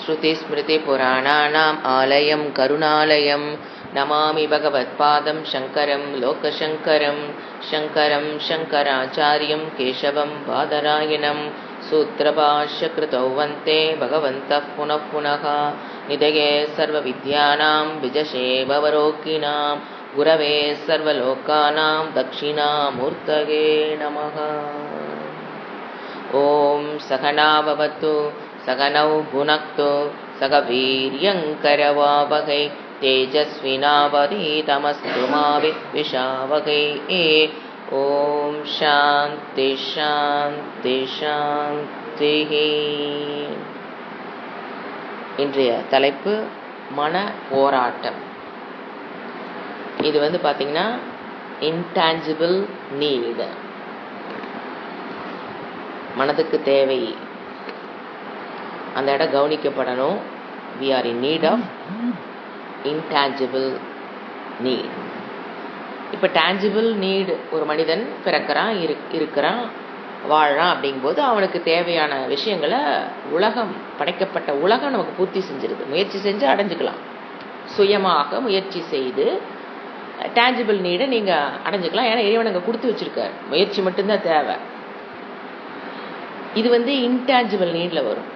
श्रुतिस्मृतिपुराणानाम् आलयं करुणालयं नमामि भगवत्पादं शङ्करं लोकशङ्करं शङ्करं शङ्कराचार्यं केशवं बादरायणं सूत्रभाष्यकृतौ वन्दे भगवन्तः पुनः पुनः निधये सर्वविद्यानां विजशे भवरोगिणां गुरवे सर्वलोकानां दक्षिणामूर्तये नमः। ॐ सहना भवतु सहनौ भुनक्तु सह वीर्यङ्करवावहै तेजस्विनावधीतमस्तु मा विद्विषावहै। ॐ शान्ति शान्ति शान्तिः। இன்றைய தலைப்பு மன போராட்டம். இது பார்த்தீங்கன்னா இன்டான்ஜிபிள் நீட், மனதுக்கு தேவை, அந்த இடம் கவனிக்கப்படணும். we are in need of intangible need. இப்போ tangible need, ஒரு மனிதன் பிறக்கிறான், இருக்கிறான், வாழறான் அப்படிங்கும்போது அவனுக்கு தேவையான விஷயங்களை உலகம், படைக்கப்பட்ட உலகம் நமக்கு பூர்த்தி செஞ்சிருது. முயற்சி செஞ்சு அடைஞ்சுக்கலாம். சுயமாக முயற்சி செய்து டேஞ்சிபிள் நீடை நீங்கள் அடைஞ்சுக்கலாம். ஏன்னா இறைவன் அங்கே கொடுத்து வச்சிருக்காரு. முயற்சி மட்டும்தான் தேவை. இது இன்டான்ஜிபிள் நீடில் வரும்.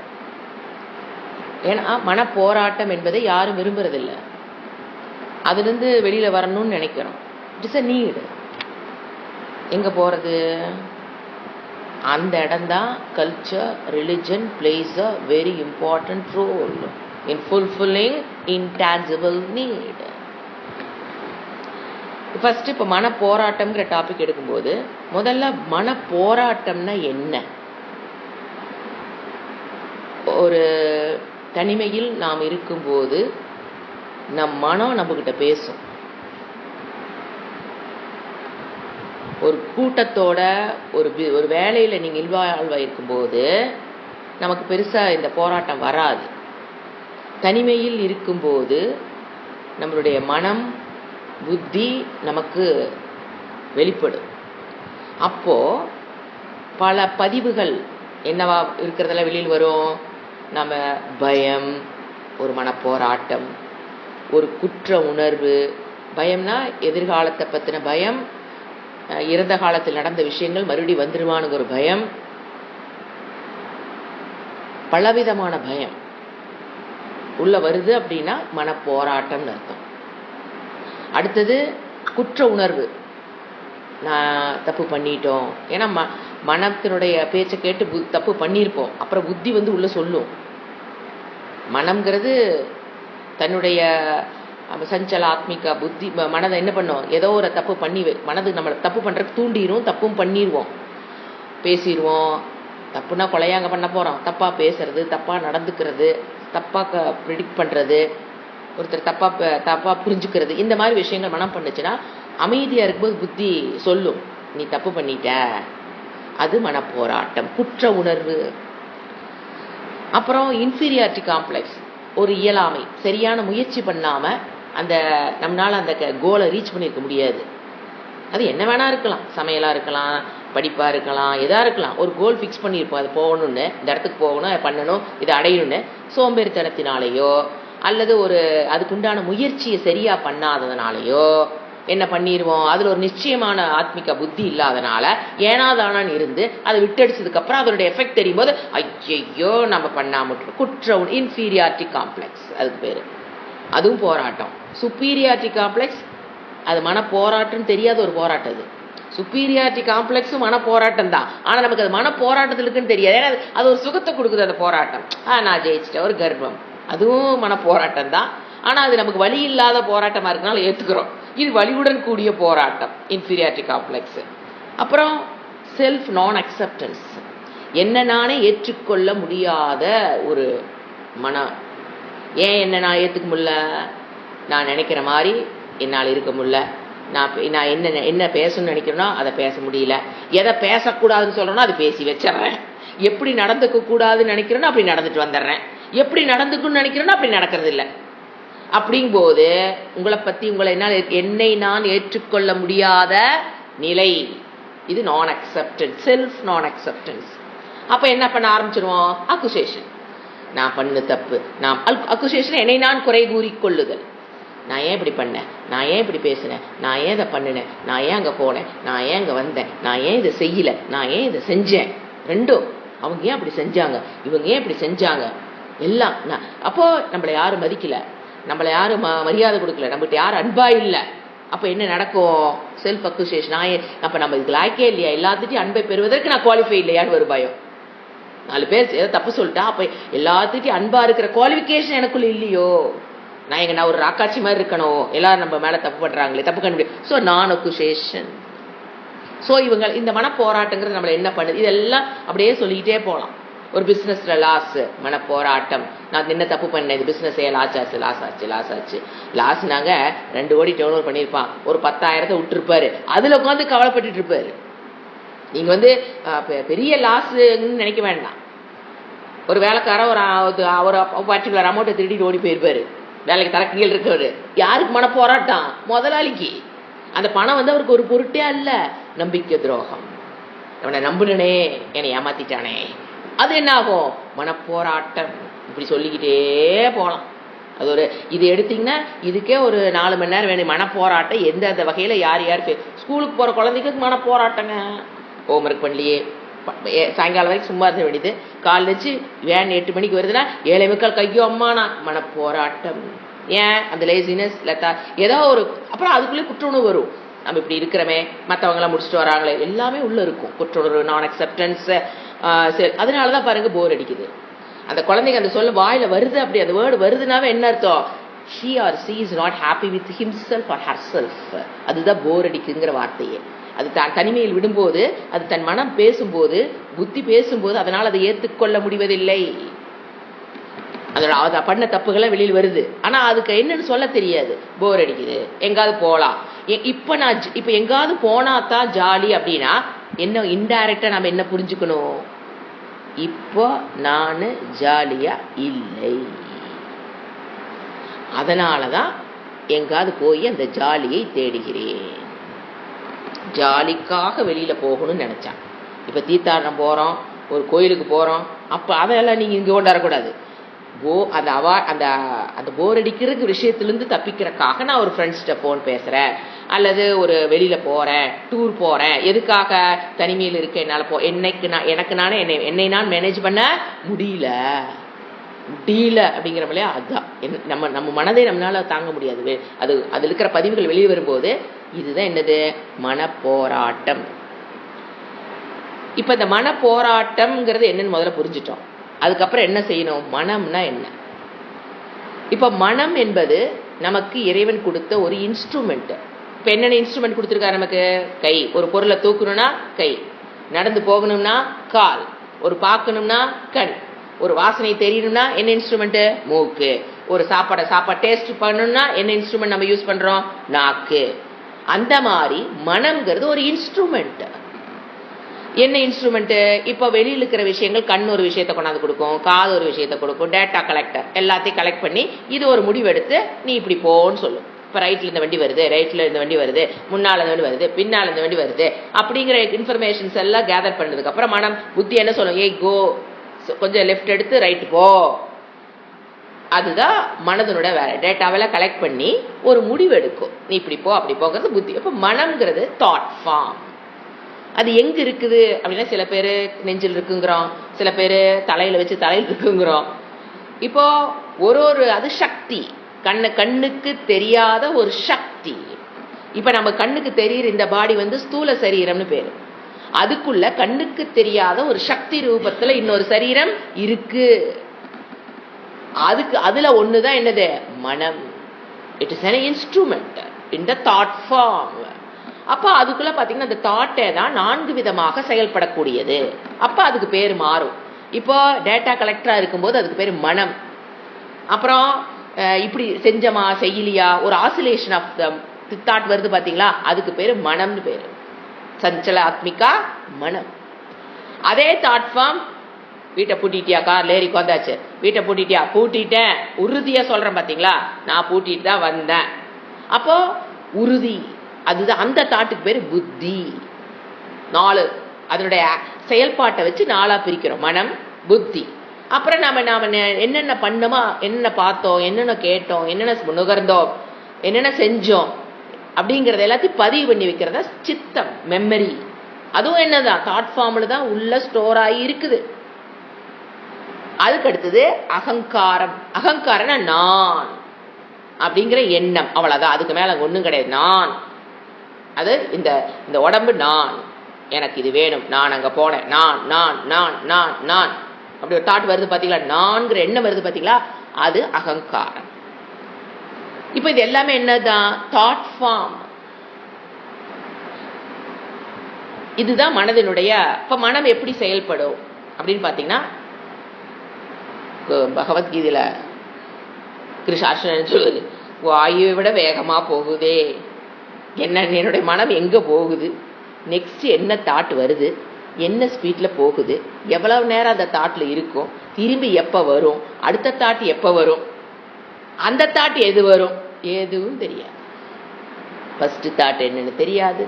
ஏன்னா மன போராட்டம் என்பதை யாரும் விரும்புறதில்லை. அதுலேருந்து வெளியில் வரணும்னு நினைக்கிறோம். It's a need. எங்கே போகிறது? அந்த இடம்தான் culture, religion plays a very important role in fulfilling intangible need. First இப்போ மன போராட்டம்ங்கிற டாபிக் எடுக்கும்போது முதல்ல மன போராட்டம்னா என்ன? ஒரு தனிமையில் நாம் இருக்கும்போது நம் மனம் நம்மகிட்ட பேசும். ஒரு கூட்டத்தோட ஒரு வேலையில் நீங்கள் இன்வால்வ் ஆகிருக்கும்போது நமக்கு பெருசாக இந்த போராட்டம் வராது. தனிமையில் இருக்கும்போது நம்மளுடைய மனம், புத்தி நமக்கு வெளிப்படும். அப்போ பல பதிவுகள் என்னவா இருக்கிறதெல்லாம் வெளியில் வரும். நம்ம பயம், ஒரு மன போராட்டம், ஒரு குற்ற உணர்வு. பயம்னா எதிர்காலத்தை பற்றின பயம், இறந்த காலத்தில் நடந்த விஷயங்கள் மறுபடியும் வந்துருவானுங்க ஒரு பயம், பலவிதமான பயம் உள்ள வருது. அப்படின்னா மன போராட்டம்னு அர்த்தம். அடுத்தது குற்ற உணர்வு. நான் தப்பு பண்ணிட்டோம். ஏன்னா மனத்தினுடைய பேச்சை கேட்டு தப்பு பண்ணியிருப்போம். அப்புறம் புத்தி உள்ள சொல்லும். மனம்ங்கிறது தன்னுடைய சஞ்சல ஆத்மிகா புத்தி மனதை என்ன பண்ணும்? ஏதோ ஒரு தப்பு பண்ணி மனது நம்மளை தப்பு பண்ணுறதுக்கு தூண்டிடும். தப்பும் பண்ணிடுவோம், பேசிடுவோம். தப்புனா கொலையாங்க பண்ண போகிறோம். தப்பாக பேசுறது, தப்பாக நடந்துக்கிறது, தப்பாக ப்ரிடிக்ட் பண்ணுறது, ஒருத்தர் தப்பாக புரிஞ்சுக்கிறது, இந்த மாதிரி விஷயங்கள் மனம் பண்ணுச்சுன்னா அமைதியாக இருக்கும்போது புத்தி சொல்லும், நீ தப்பு பண்ணிட்ட. அது மனப்போராட்டம், குற்ற உணர்வு. அப்புறம் இன்ஃபீரியாரிட்டி காம்ப்ளெக்ஸ், ஒரு இயலாமை. சரியான முயற்சி பண்ணாமல் நம்மளால் அந்த கோலை ரீச் பண்ணியிருக்க முடியாது. அது என்ன வேணா இருக்கலாம், சமையலாக இருக்கலாம், படிப்பாக இருக்கலாம், எதாக இருக்கலாம். ஒரு கோல் ஃபிக்ஸ் பண்ணியிருப்போம், அது போகணுன்னு, இந்த இடத்துக்கு போகணும், அதை பண்ணணும், இதை அடையணும்னு. சோம்பேறித்தனத்தினாலேயோ அல்லது அதுக்குண்டான முயற்சியை சரியாக பண்ணாததுனாலேயோ என்ன பண்ணிடுவோம்? அதில் ஒரு நிச்சயமான ஆத்மிக புத்தி இல்லாதனால ஏனாதானான்னு இருந்து அதை விட்டடிச்சதுக்கப்புறம் அதனுடைய எஃபெக்ட் தெரியும் போது ஐயோ நம்ம பண்ணாம குற்ற இன்ஃபீரியாரிட்டி காம்ப்ளெக்ஸ், அதுக்கு பேர். அதுவும் போராட்டம். சுப்பீரியாரிட்டி காம்ப்ளெக்ஸ், அது மன போராட்டம் தெரியாத ஒரு போராட்டம். அது சுப்பீரியாரிட்டி காம்ப்ளெக்ஸும் மன போராட்டம் தான். ஆனால் நமக்கு அது மன போராட்டத்தில் இருக்குன்னு தெரியாது. ஏன்னா அது ஒரு சுகத்தை கொடுக்குது அந்த போராட்டம். நான் ஜெயிச்சிட்டேன், ஒரு கர்வம், அதுவும் மன போராட்டம் தான். ஆனால் அது நமக்கு வலி இல்லாத போராட்டமாக இருக்கனால ஏற்றுக்கிறோம். இது வலியுடன் கூடிய போராட்டம், இன்ஃபீரியாரிட்டி காம்ப்ளெக்ஸ். அப்புறம் செல்ஃப் நான் அக்செப்டன்ஸ், என்ன நானே ஏற்றுக்கொள்ள முடியாத ஒரு மனம். ஏன் என்ன நான் ஏற்றுக்க முடியல? நான் நினைக்கிற மாதிரி என்னால் இருக்க முடியல. நான் என்ன பேசணும்னு நினைக்கிறேனோ அதை பேச முடியல. எதை பேசக்கூடாதுன்னு சொல்கிறேனோ அது பேசி வச்சிட்றேன். எப்படி நடந்துக்க கூடாதுன்னு நினைக்கிறேனோ அப்படி நடந்துட்டு வந்துடுறேன். எப்படி நடந்துக்கணும்னு நினைக்கிறேனோ அப்படி நடக்கிறது இல்லை. அப்படிங்கும்போது உங்களை பற்றி என்னை நான் ஏற்றுக்கொள்ள முடியாத நிலை, இது நான் அக்செப்டன்ஸ், செல்ஃப் நான் அக்செப்டன்ஸ். அப்போ என்ன பண்ண ஆரம்பிச்சிருவோம்? அக்குசேஷன். நான் பண்ணு தப்பு, நான் அக்குசேஷன் என்னை நான் குறை கூறிக்கொள்ளுதல். நான் ஏன் இப்படி பண்ணேன், நான் ஏன் இப்படி பேசினேன், நான் ஏன் இதை பண்ணினேன், நான் ஏன் அங்கே போனேன், நான் ஏன் அங்கே வந்தேன், நான் ஏன் இதை செய்யலை, நான் ஏன் இதை செஞ்சேன், ரெண்டும் அவங்க ஏன் அப்படி செஞ்சாங்க, இவங்க ஏன் இப்படி செஞ்சாங்க, எல்லாம் நான். அப்போ நம்மளை யாரும் மதிக்கல, நம்மளை யாரும் மரியாதை கொடுக்கல, நம்மகிட்ட யாரும் அன்பா இல்லை. அப்போ என்ன நடக்கும்? Self accusation. அப்போ நம்ம இதுக்கு லாய்க்கே இல்லையா, எல்லாத்துட்டையும் அன்பை பெறுவதற்கு நான் குவாலிஃபை இல்லையான்னு ஒரு பயம். 4 பேர் ஏதோ தப்பு சொல்லிட்டா அப்போ எல்லாத்துட்டையும் அன்பா இருக்கிற குவாலிஃபிகேஷன் எனக்குள்ள இல்லையோ, நான் ஒரு ராக்காட்சி மாதிரி இருக்கணும், எல்லாரும் நம்ம மேல தப்பு பண்றாங்களே, தப்பு கண்டுபிடி. ஸோ நான் அக்யூசேஷன். ஸோ இவங்க இந்த மனப்போராட்டங்கிறது நம்மளை என்ன பண்ணுது, இதெல்லாம் அப்படியே சொல்லிக்கிட்டே போகலாம். ஒரு பிஸ்னஸ்ல லாஸ், மனப்போராட்டம். நான் என்ன தப்பு பண்ணேன், இது பிஸ்னஸ் லாஸ் ஆச்சு. லாஸ்னாங்க 2 கோடி டர்ன் ஓவர் பண்ணியிருப்பான், ஒரு 10,000 விட்டுருப்பாரு, அதுல உட்காந்து கவலைப்பட்டு இருப்பாரு. நீங்க பெரிய லாஸ்ன்னு நினைக்க வேண்டாம். ஒரு வேலைக்காரன் ஒரு பர்டிகுலர் அமௌண்ட்டை திருடிட்டு ஓடி போயிருப்பாரு, வேலைக்கு தரக்கீழ் இருக்கவர். யாருக்கு மனப்போராட்டம்? முதலாளிக்கு. அந்த பணம் அவருக்கு ஒரு பொருட்டே அல்ல, நம்பிக்கை துரோகம். அவனை நம்புனே, என்னை ஏமாத்திட்டானே, அது என்ன ஆகும்? மனப்போராட்டம். இப்படி சொல்லிக்கிட்டே போகலாம். அது இது எடுத்தீங்கன்னா இதுக்கே ஒரு 4 மணி நேரம் வேணும். மனப்போராட்டம் எந்த வகையில யார் ஸ்கூலுக்கு போற குழந்தைக்கு மனப்போராட்டங்க. ஹோம்ஒர்க் பண்ணலையே, சாயங்காலம் வரைக்கும் சும்மா இருந்த வேண்டியது, கால் வச்சு வேன் 8 மணிக்கு வருதுன்னா 7:45 கையோ அம்மானா, மனப்போராட்டம். ஏன்? அந்த லேசினஸ் ஏதோ அப்புறம் அதுக்குள்ளே குற்ற உணர்வு வரும். நம்ம இப்படி இருக்கிறோமே, மற்றவங்களாம் முடிச்சுட்டு வராங்களே, எல்லாமே உள்ள இருக்கும். குற்ற உணர்வு, நான் அக்செப்டன்ஸ். அதனாலதான் பாருங்க போர் அடிக்குது. அந்த குழந்தைங்க அந்த சொல்ல வாயில வருது, அப்படி அந்த வேர்டு வருதுனாவே என்ன அர்த்தம்? she or she is not happy with himself or herself. அதுதான் போர் அடிக்குங்கிற வார்த்தையே. அது தனிமையில் விடும்போது, அது தன் மனம் பேசும்போது, புத்தி பேசும்போது, அதனால் அதை ஏற்றுக்கொள்ள முடிவதில்லை. அதோட பண்ண தப்புகளை வெளியில் வருது, ஆனா அதுக்கு என்னன்னு சொல்ல தெரியாது. போர் அடிக்குது, எங்காவது போலாம். இப்ப எங்காவது போனாதான் ஜாலி அப்படின்னா என்ன? இன்டைரக்டா நம்ம என்ன புரிஞ்சுக்கணும்? இப்போ நான் ஜாலியா இல்லை, அதனாலதான் எங்காவது போய் அந்த ஜாலியை தேடுகிறேன். ஜாலிக்காக வெளியில போகணும்னு நினைச்சான். இப்ப தீர்த்தாடனம் போறோம், ஒரு கோயிலுக்கு போறோம், அப்ப அதெல்லாம் நீங்க இங்க கொண்டாடக்கூடாது. அந்த போர் அடிக்கிற விஷயத்திலிருந்து தப்பிக்கிறதுக்காக நான் ஒரு ஃப்ரெண்ட்ஸ்கிட்ட போன் பேசுறேன், அல்லது ஒரு வெளியில போறேன், டூர் போறேன். எதுக்காக? தனிமையில் இருக்க என்னால எனக்கு நானே என்னை நான் மேனேஜ் பண்ண முடியல அப்படிங்கிறவங்களே. அதுதான் நம்ம மனதை நம்மளால தாங்க முடியாது. அது இருக்கிற பதிவுகள் வெளியே வரும்போது இதுதான் என்னது? மனப்போராட்டம். இப்ப இந்த மனப்போராட்டம்ங்கிறது என்னன்னு முதல்ல புரிஞ்சுட்டோம். அதுக்கப்புறம் என்ன செய்யணும்? மனம்னா என்ன? இப்ப மனம் என்பது நமக்கு இறைவன் கொடுத்த ஒரு இன்ஸ்ட்ருமெண்ட். இப்ப என்னென்ன இன்ஸ்ட்ருமெண்ட் கொடுத்திருக்காரு நமக்கு? கை. ஒரு பொருளை தூக்கணும்னா கை, நடந்து போகணும்னா கால், ஒரு பார்க்கணும்னா கண், ஒரு வாசனை தெரியணும்னா என்ன இன்ஸ்ட்ருமெண்ட்? மூக்கு, ஒரு சாப்பாடு டேஸ்ட் பண்ணணும்னா என்ன இன்ஸ்ட்ருமெண்ட் நம்ம யூஸ் பண்றோம்? நாக்கு. அந்த மாதிரி மனம்ங்கிறது ஒரு இன்ஸ்ட்ருமெண்ட். என்ன இன்ஸ்ட்ருமெண்ட்? இப்ப வெளியில் இருக்கிற விஷயங்கள், கண் ஒரு விஷயத்தை கொண்டாந்து கொடுக்கும், காது ஒரு விஷயத்தை கொடுக்கும், டேட்டா கலெக்டர் எல்லாத்தையும் கலெக்ட் பண்ணி இது ஒரு முடிவெடுத்து நீ இப்படி போன்னு சொல்லும். இப்ப ரைட்ல இந்த வண்டி வருது, ரைட்ல இந்த வண்டி வருது, முன்னால இந்த வண்டி வருது, பின்னால இந்த வண்டி வருது, அப்படிங்கிற இன்ஃபர்மேஷன்ஸ் எல்லாம் கேதர் பண்ணதுக்கு அப்புறம் மனம் புத்தி என்ன சொல்லும்? ஏய் கோ, கொஞ்சம் லெஃப்ட் எடுத்து ரைட் போ. அதுதான் மனதனோட வேலை. டேட்டாவெல்லாம் கலெக்ட் பண்ணி ஒரு முடிவு எடுக்கும், நீ இப்படி போ அப்படி போகிறது புத்தி. அப்ப மனம்ங்கிறது தாட் ஃபார்ம். அது எங்க இருக்குது அப்படின்னா, சில பேர் நெஞ்சில் இருக்குங்கிறோம், சில பேர் தலையில வச்சு தலையில் இருக்குங்கிறோம். இப்போ அது சக்தி, கண்ணுக்கு தெரியாத ஒரு சக்தி. இப்ப நம்ம கண்ணுக்கு தெரியுற இந்த பாடி ஸ்தூல சரீரம்னு பேரு. அதுக்குள்ள கண்ணுக்கு தெரியாத ஒரு சக்தி ரூபத்துல இன்னொரு சரீரம் இருக்கு. அதுல ஒண்ணுதான் என்னது? மனம். It is an instrument in the thought form. அப்ப அதுக்குள்ள பாத்தீங்கன்னா அந்த தாட்டே தான் 4 விதமாக செயல்படக்கூடியது. அப்ப அதுக்கு பேர் மாறும். இப்போ டேட்டா கலெக்டரா இருக்கும்போது அதுக்கு பேர் மனம். அப்புறம் இப்படி செஞ்சமா செய்யலியா ஒரு ஆசிலேஷன் ஆஃப் த தாட் வருது பாத்தீங்களா, அதுக்கு பேரு மனம்னு பேரு. சஞ்சல ஆத்மிகா மனம். அதே தாட் ஃபார்ம், வீட்டை பூட்டிட்டியா, கார்ல ஏறி வந்தாச்சு, வீட்டை பூட்டிட்டியா, பூட்டிட்டேன், உறுதியா சொல்றேன் பாத்தீங்களா, நான் பூட்டிட்டு தான் வந்தேன். அப்போ உறுதி, அதுதான் அந்த தாட்டுக்கு பேரு புத்தி. 4 அதனுடைய செயல்பாட்டை வச்சு 4ஆ பிரிக்கிறோம், மனம் புத்தி. அப்புறம் நாம என்னென்ன பண்ணோமோ, என்னென்ன பார்த்தோம், என்னென்ன கேட்டோம், என்னென்ன நுகர்ந்தோம், என்னென்ன செஞ்சோம் அப்படிங்கறத எல்லாத்தையும் பதிவு பண்ணி வைக்கிறதா சித்தம், மெமரி. அதுவும் என்னதான் தாட் ஃபார்ம்ல தான் உள்ள ஸ்டோர் ஆகி இருக்குது. அதுக்கு அடுத்தது அகங்காரம். அகங்காரம்னா நான் அப்படிங்கிற எண்ணம், அவ்வளவுதான். அதுக்கு மேல ஒண்ணும் கிடையாது. நான், அது இந்த உடம்பு நான், எனக்கு இது வேணும், நான் அங்க போனேன், நான் நான் நான் நான் நான் அப்படி ஒரு தாட் வருது பாத்தீங்களா, நான்கிற எண்ணம் வருது பாத்தீங்களா, அது அகங்காரம். இப்ப இது எல்லாமே என்னதான் தாட் ஃபார்ம். இதுதான் மனதினுடைய. இப்ப மனம் எப்படி செயல்படும் அப்படின்னு பாத்தீங்கன்னா, பகவத்கீதையில கிருஷ்ணார்ஜுனன் சொல்லுது, வாயுவை விட வேகமா போகுதே, என்னுடைய மனம் எங்க போகுது, நெக்ஸ்ட் என்ன தாட் வருது, என்ன ஸ்பீட்ல போகுது, எவ்வளவு நேரம் அந்த தாட்ல இருக்கும், திரும்பி எப்ப வரும், அடுத்த தாட் எப்ப வரும், அந்த தாட் எது வரும், எதுவும் தெரியாது. ஃபர்ஸ்ட் தாட் என்னன்னு தெரியாது,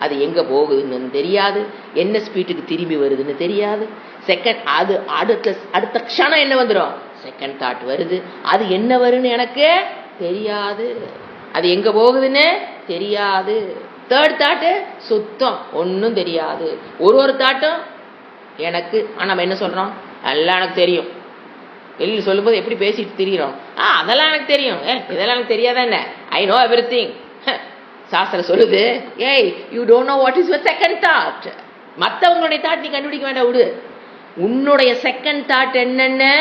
அது எங்க போகுதுன்னு தெரியாது, என்ன ஸ்பீட்டுக்கு திரும்பி வருதுன்னு தெரியாது. செகண்ட், அது அடுத்த க்ஷணம் என்ன வந்துடும், செகண்ட் தாட் வருது, அது என்ன வரும்னு எனக்கு தெரியாது, அது எங்க போகுதுன்னு தெரியாது. தேர்ட் தாட்டு சுத்தம் ஒன்னும் தெரியாது. ஒரு தாட்டும் எனக்கு, நம்ம என்ன சொல்றோம், எல்லாம் எனக்கு தெரியும். வெளியில் சொல்லும்போது எப்படி பேசிட்டு தெரியும், அதெல்லாம் எனக்கு தெரியும், இதெல்லாம் எனக்கு தெரியாதா என்ன, ஐ நோ எவ்ரிதிங். சாஸ்திரம் சொல்லுது, ஏய் you don't know what is your second thought. மற்றவங்களுடைய தாட் நீ கண்டுபிடிக்க வேண்டாம், விடு. உன்னுடைய செகண்ட் தாட் என்னன்னு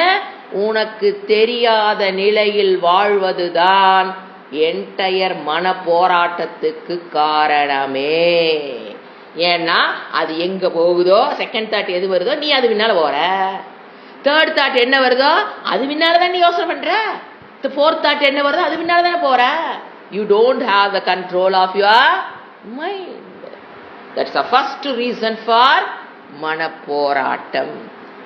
உனக்கு தெரியாத நிலையில் வாழ்வதுதான் என்டையர் மன போராட்டத்துக்கு காரணமே. ஏன்னா அது எங்க போகுதோ, செகண்ட் தாட் எது வருதோ நீ அது பின்னால போற. தேர்ட் தாட் என்ன வருதோ அது பின்னாலதான் நீ யோசனை பண்ற. ஃபோர்த் தாட் என்ன வருதோ அது பின்னாலதானே போற. You don't have the control of your mind. That's the first reason for மன போராட்டம்.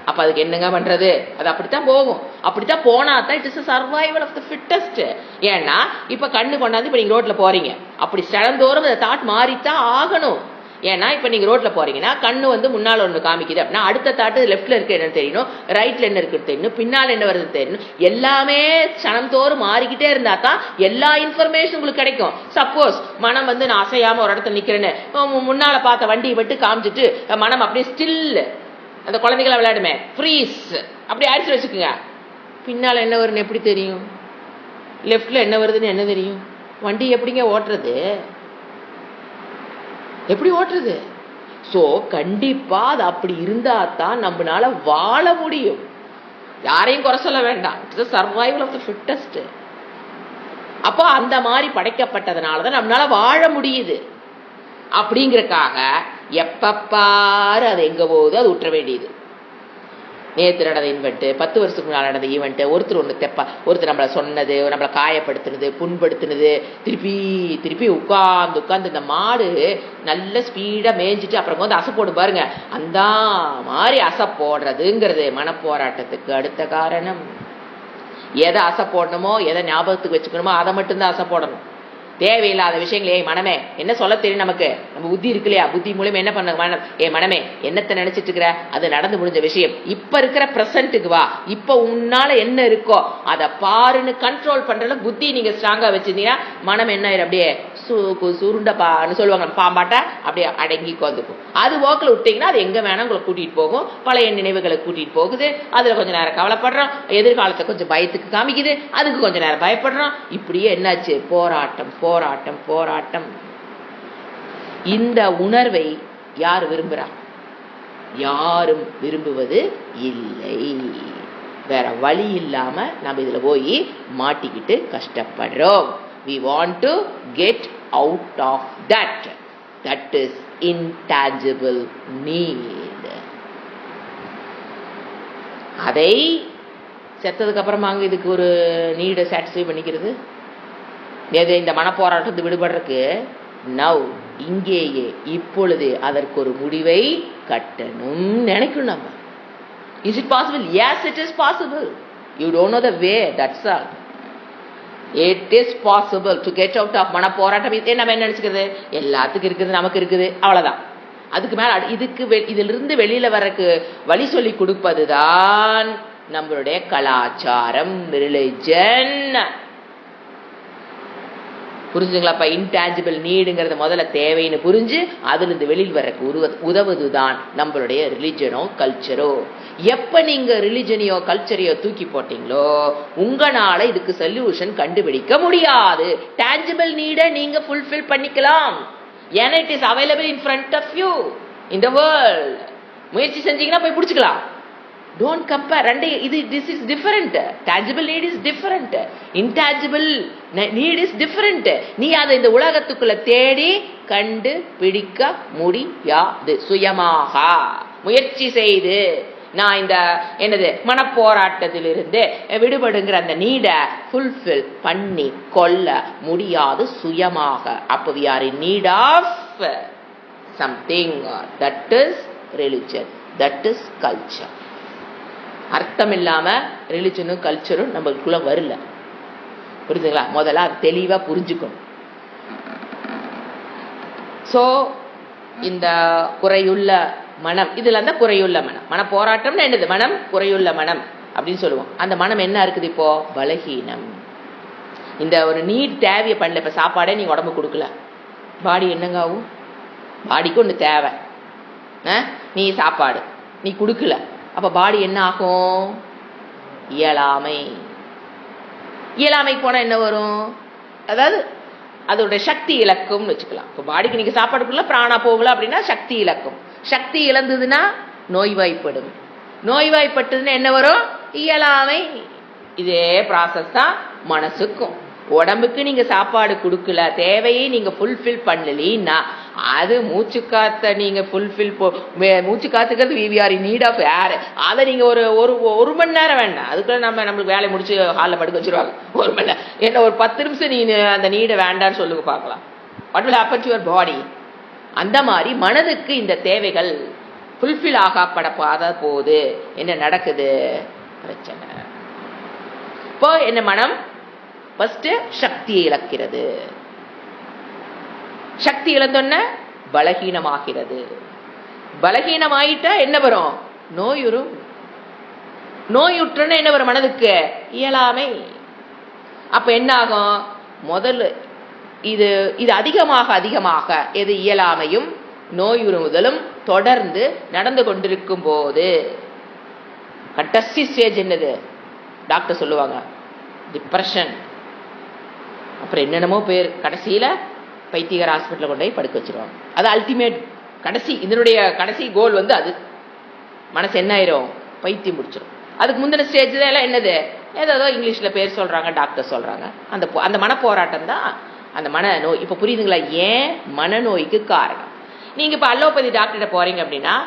அப்ப அதுக்கு என்னங்க பண்றது, அது அப்படித்தான் போகும். அப்படித்தான் போனாதான் it is survival of the fittest. ஏன்னா இப்ப கண்ணு கொண்டாந்து இப்ப நீங்க ரோட்ல போறீங்க, அப்படி சடந்தோறும் அந்த தாட் மாறித்தான் ஆகணும். ஏன்னா இப்ப நீங்க ரோட்ல போறீங்கன்னா கண்ணு முன்னால ஒண்ணு காமிக்குது அப்படின்னா அடுத்த தாட்டு லெஃப்ட்ல இருக்க என்னன்னு தெரியணும், ரைட்ல என்ன இருக்குன்னு தெரியணும், பின்னால் என்ன வருது தெரியணும். எல்லாமே சனந்தோறும் மாறிக்கிட்டே இருந்தா தான் எல்லா இன்ஃபர்மேஷன் உங்களுக்கு கிடைக்கும். சப்போஸ் மனம் நான் அசையாம ஒரு இடத்துல நிக்கிறேன்னு முன்னால பார்த்த வண்டியை விட்டு காமிச்சிட்டு மனம் அப்படியே ஸ்டில், அந்த குழந்தைகளை விளையாடுமே ஃப்ரீஸ் அப்படி அடிச்சு வச்சுக்குங்க, பின்னால என்ன வருதுன்னு எப்படி தெரியும், லெஃப்ட்ல என்ன வருதுன்னு என்ன தெரியும், வண்டி எப்படிங்க ஓட்டுறது, எப்படி ஓட்டுறது? சோ கண்டிப்பா அது அப்படி இருந்தா தான் நம்மளால வாழ முடியும். யாரையும் குறை சொல்ல வேண்டாம், it's survival of the fittest. அப்போ அந்த மாதிரி படைக்கப்பட்டதுனாலதான் நம்மளால வாழ முடியுது. அப்படிங்கறக்காக எப்ப பாரு அது எங்க போகுது அது விட்டுற வேண்டியது. நேற்று நடந்த ஈவெண்ட், 10 வருஷத்துக்கு முன்னாடி நடந்த ஈவெண்ட், ஒருத்தர் நம்மளை சொன்னது, நம்மளை காயப்படுத்தினது, புண்படுத்தினது, திருப்பி உட்கார்ந்து இந்த மாடு நல்ல ஸ்பீடா மேய்ஞ்சிட்டு அப்புறம் அசை போடும் பாருங்க, அந்த மாதிரி அசை போடுறதுங்கிறது மனப்போராட்டத்துக்கு அடுத்த காரணம். எதை அசை போடணுமோ, எதை ஞாபகத்துக்கு வச்சுக்கணுமோ அதை மட்டும்தான் அசை போடணும். தேவையில்லாத விஷயங்களே மனமே என்ன சொல்ல தெரியும், நமக்கு நம்ம புத்தி இருக்கு இல்லையா, புத்தி மூலியமா என்ன பண்ண மனம், மனமே என்னத்தை நினைச்சிட்டு இருக்கிற, அது நடந்து முடிஞ்ச விஷயம், இப்ப இருக்கிற பிரசன்ட்டுக்கு வா, இப்ப உன்னால என்ன இருக்கோ அதை பாருன்னு கண்ட்ரோல் பண்றதுல புத்தி நீங்க ஸ்ட்ராங்கா வச்சிருந்தீங்கன்னா மனம் என்ன அப்படியே சுருண்டப்பான்னு சொல்லுவாங்க, பாம்பாட்டா அப்படியே அடங்கி கொந்துக்கும். அது போக்கில் விட்டீங்கன்னா அது எங்க வேணா உங்களை கூட்டிட்டு போகும், பழைய நினைவுகளை கூட்டிட்டு போகுது. அதுல கொஞ்ச நேரம் கவலைப்படுறோம், எதிர்காலத்தை கொஞ்சம் பயத்துக்கு காமிக்குது, அதுக்கு கொஞ்ச நேரம் பயப்படுறோம். இப்படியே என்னாச்சு, போராட்டம் போராட்டம் போராட்டம். இந்த உணர்வை யார் விரும்புறா? யாரும் விரும்புவது இல்லை. வேற வழி இல்லாம நம்ம இதுல போய் மாட்டிக்கிட்டு கஷ்டப்படுறோம். We want to get out of that. That is intangible need. அதை செத்ததுக்கு அப்புறமா இதுக்கு ஒரு நீடை சாட்டிஸ்ஃபை பண்ணிக்கிறது. இந்த மனப்போராட்டத்தை விடுபடுறதுக்கு நவ் இங்கேயே இப்பொழுது அதற்கு ஒரு முடிவை கட்டணும் நினைக்கணும் நம்ம. Is it possible? Yes, it is possible. You don't know the way, that's all. It is possible to get out of மனப்போராட்டம். நம்ம என்ன நினைச்சுக்கிறது, எல்லாத்துக்கும் இருக்குது நமக்கு இருக்குது அவ்வளவுதான். அதுக்கு மேல இதிலிருந்து வெளியில வர்றதுக்கு வழி சொல்லி கொடுப்பதுதான் நம்மளுடைய கலாச்சாரம், ரிலிஜன். புரிஞ்சுங்களாப்பா? இன்டான்ஜிபிள் நீடுங்கிறத முதல்ல தேவைன்னு புரிஞ்சு அதுல இருந்து வெளியில் வர்றதுக்கு உதவுதுதான் நம்மளுடைய ரிலிஜனோ கல்ச்சரோ. எப்ப நீங்க ரிலிஜனையோ கல்ச்சரையோ தூக்கி போட்டீங்களோ உங்களால இதுக்கு சொல்யூஷன் கண்டுபிடிக்க முடியாது. டான்ஜிபிள் நீட நீங்க ஃபுல்ஃபில் பண்ணிக்கலாம். ஏன்னா it is available in front of you in the world. முயற்சி செஞ்சீங்கன்னா போய் பிடிச்சிக்கலாம். Don't compare. This is different. Tangible need is different. Intangible need is different. நீ அதை இந்த உலகத்துக்குள்ள தேடி கண்டு பிடிக்க முடியாது. சுயமாக முயற்சி செய்து நான் இந்த என்னது மனப்போராட்டத்திலிருந்து விடுபடுங்கிற அந்த நீடை ஃபுல்ஃபில் பண்ணி கொள்ள முடியாது சுயமாக. அப்போ we are in need of something. That is religion. That is culture. அர்த்தம் இல்லாம ரிலிஜனும் கல்ச்சரும் நம்மளுக்குள்ள வரல. புரியுதுங்களா? முதல்ல அது தெளிவா புரிஞ்சுக்கணும். சோ இந்த குறையுள்ள மனம், இதுல அந்த குறையுள்ள மனம், மன போராட்டம்னு என்னது? மனம் குறையுள்ள மனம் அப்படின்னு சொல்லுவோம். அந்த மனம் என்ன இருக்குது இப்போ? பலகீனம். இந்த ஒரு நீட் தேவையை பண்ணல. இப்ப சாப்பாடே நீங்க உடம்பு கொடுக்கல, பாடி என்னங்க ஆகும்? பாடிக்கு ஒண்ணு தேவை, நீ சாப்பாடு நீ கொடுக்கல, அப்ப பாடி என்ன ஆகும்? இயலாமை. இயலாமை போனா என்ன வரும்? அதாவது அதோட சக்தி இழக்கும்னு வச்சுக்கலாம். இப்போ பாடிக்கு நீங்க சாப்பாடு கொடுக்கல, பிராணா போகல அப்படின்னா சக்தி இழக்கும். சக்தி இழந்ததுன்னா நோய்வாய்ப்படும். நோய்வாய்ப்பட்டதுன்னா என்ன வரும்? இயலாமை. இதே ப்ராசஸ் தான் மனசுக்கும். உடம்புக்கு நீங்க சாப்பாடு கொடுக்கல, தேவையை நீங்க ஃபுல்ஃபில் பண்ணலீன்னா அது மூச்சு காத்த நீங்க ஃபுல்ஃபில் மூச்சு காத்துக்கிறது we are in need of air. அதை நீங்க ஒரு மணி நேரம் வேண்டாம், அதுக்குள்ள நம்மளுக்கு வேலை முடிச்சு ஹாலில் படுக்க வச்சிருவாங்க. ஒரு மணி நேரம் என்ன, ஒரு 10 நிமிஷம் நீ அந்த நீடை வேண்டான்னு சொல்லுங்க பார்க்கலாம். What will happen to your body? அந்த மாதிரி மனதுக்கு இந்த தேவைகள் ஃபுல்ஃபில் ஆகப்படாத போது என்ன நடக்குது? பிரச்சனை. இப்போ என்ன மனம் ஃபர்ஸ்ட் சக்தியை இழக்கிறது. சக்தி இழந்தோன்ன பலகீனமாகிறது. பலகீனமாயிட்டா என்ன வரும்? நோயுறும். நோயுற்றன என்ன வரும்? மனதுக்கு இயலாமை. அப்ப என்ன ஆகும்? முதல்ல இது அதிகமாக எது? இயலாமையும் நோயுறுதலும் தொடர்ந்து நடந்து கொண்டிருக்கும் போது கடைசி ஸ்டேஜ் என்னது? டாக்டர் சொல்லுவாங்க டிப்ரெஷன். அப்புறம் என்னென்னமோ பேர், கடைசியில பைத்தியகார ஹாஸ்பிட்டல் கொண்டு போய் படுக்க வச்சிருவாங்க. அது அல்டிமேட் கடைசி. இதனுடைய கடைசி கோல் அது. மனசு என்ன ஆயிரும்? பைத்தியம் முடிச்சிடும். அதுக்கு முந்தின ஸ்டேஜ் தான் எல்லாம் என்னது? ஏதோ இங்கிலீஷ்ல பேர் சொல்றாங்க, டாக்டர் சொல்றாங்க. அந்த மன போராட்டம் தான் அந்த மனநோய். இப்ப புரியுதுங்களா ஏன் மனநோய்க்கு காரணம்? நீங்க இப்ப அலோபதி டாக்டர்கிட்ட போறீங்க அப்படின்னா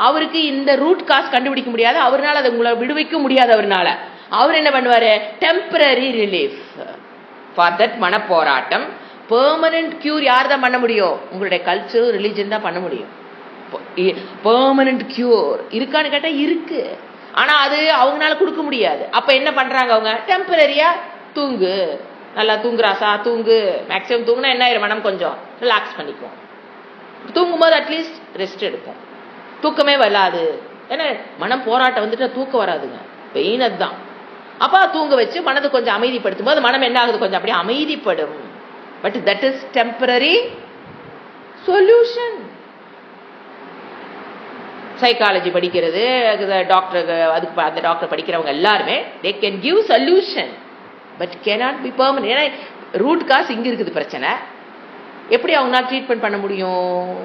அவருக்கு இந்த ரூட் காஸ் கண்டுபிடிக்க முடியாது. அவரால் அதை உங்களை விடுவிக்க முடியாது. அவர் என்ன பண்ணுவாரு? டெம்பரரி ரிலீஃப் ஃபார் தட் மனப்போராட்டம். பெர்மனன்ட் கியூர் யார் தான் பண்ண முடியும்? உங்களுடைய கல்ச்சர், ரிலிஜன் தான் பண்ண முடியும். பெர்மனன்ட் கியூர் இருக்கான்னு கேட்டா இருக்கு, ஆனா அது அவங்களால கொடுக்க முடியாது. அப்ப என்ன பண்றாங்க அவங்க? டெம்பரரியா தூங்கு, நல்லா தூங்குறாசா தூங்கு. மேக்சிமம் தூங்குனா என்ன ஆயிரும்? மனம் கொஞ்சம் ரிலாக்ஸ் பண்ணிக்கும். தூங்கும்போது அட்லீஸ்ட் ரெஸ்ட் எடுக்கும். தூக்கமே வராது. ஏன்னா மனம் போராட்டம் வந்துட்டு தூக்கம் வராதுங்க, பெயின் அதுதான். அப்ப தூங்க வச்சு மனதை கொஞ்சம் அமைதிப்படுத்தும் போது மனம் என்ன ஆகுது? கொஞ்சம் அப்படியே அமைதிப்படும். But that is temporary solution. Psychology படிக்கிறது டாக்டர், அதுக்கு அந்த டாக்டர் படிக்கிறவங்க எல்லாருமே they can give solution but cannot be permanent. ஏன்னா ரூட் காஸ் இங்க இருக்குது பிரச்சனை. எப்படி அவங்களால ட்ரீட்மெண்ட் பண்ண முடியும்?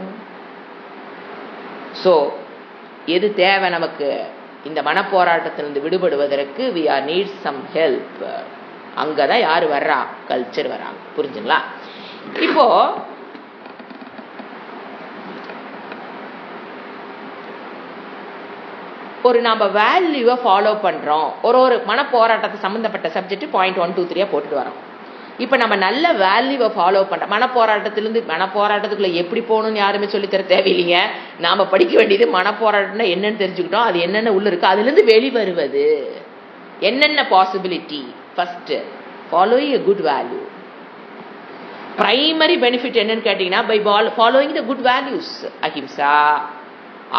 சோ எது தேவை நமக்கு? இந்த மனப்போராட்டத்திலிருந்து விடுபடுவதற்கு we are need some help. அங்கதான் யாரு வர்றா? கல்ச்சர் வர்றாங்க. புரிஞ்சுங்களா? இப்போ நாம வேல்யூவை ஃபாலோ பண்றோம். ஒரு மனப்போராட்டத்தை சம்பந்தப்பட்ட சப்ஜெக்ட் பாயிண்ட் 1 2 3 போட்டுட்டு வரோம். இப்ப நம்ம நல்ல வேல்யூவை ஃபாலோ பண்றோம். மனப்போராட்டத்துக்குள்ள எப்படி போகணும்னு யாருமே சொல்லித்தர தேவையில்லைங்க. நாம படிக்க வேண்டியது மனப்போராட்டம்னா என்னன்னு தெரிஞ்சுக்கிட்டோம், அது என்னென்ன உள்ள இருக்கு, அதுல இருந்து வெளிவருவது என்னென்ன possibility. First following a good value. Primary benefit என்னன்னு கேட்டீங்கன்னா by following the good values. Ahimsa,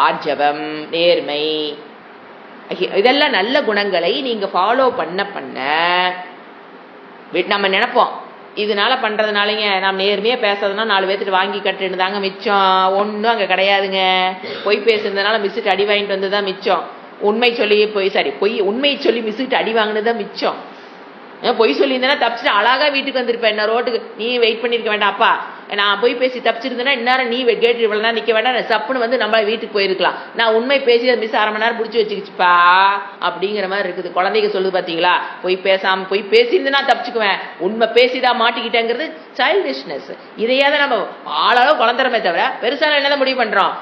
ஆர்ஜவம், நேர்மை, இதெல்லாம் நல்ல குணங்களை நீங்க ஃபாலோ பண்ண நம்ம நினைப்போம், இதனால பண்றதுனாலங்க நாம் நேர்மையா பேசுறதுனா 4 பேர்த்துட்டு வாங்கி கட்டுன்னு தாங்க மிச்சம். ஒன்றும் அங்க கிடையாதுங்க. பொய் பேசுறதுனால மிஸ்ஸுட்டு அடி வாங்கிட்டு வந்ததுதான் மிச்சம். உண்மை சொல்லி உண்மை சொல்லி மிஸ்ஸுட்டு அடி வாங்கினதுதான் மிச்சம். பொய் சொல்லியிருந்தேன்னா தப்பிச்சுட்டு அழகா வீட்டுக்கு வந்திருப்பேன். என்ன ரோட்டுக்கு நீ வெயிட் பண்ணிருக்க வேண்டாம். அப்பா நான் பொய் பேசி தப்பிச்சிருந்தேன்னா இந்நேரம் நீ கேட்டு இவ்வளோ நிற்க வேண்டாம், சப்புன்னு வந்து நம்ம வீட்டுக்கு போயிருக்கலாம். நான் உண்மை பேசி அதை மிஸ் 1/2 மணி நேரம் பிடிச்சி வச்சுக்கிச்சுப்பா அப்படிங்கிற மாதிரி இருக்குது. குழந்தைங்க சொல்லுது பார்த்தீங்களா, பொய் பேசியிருந்தேன்னா தப்பிச்சுக்குவேன், உண்மை பேசிதான் மாட்டிக்கிட்டேங்கிறது சைல்டிஷ்னஸ். இதையாவது நம்ம ஆளாலும் குழந்தைறமே தவிர பெருசான என்னதான் முடிவு பண்றோம்.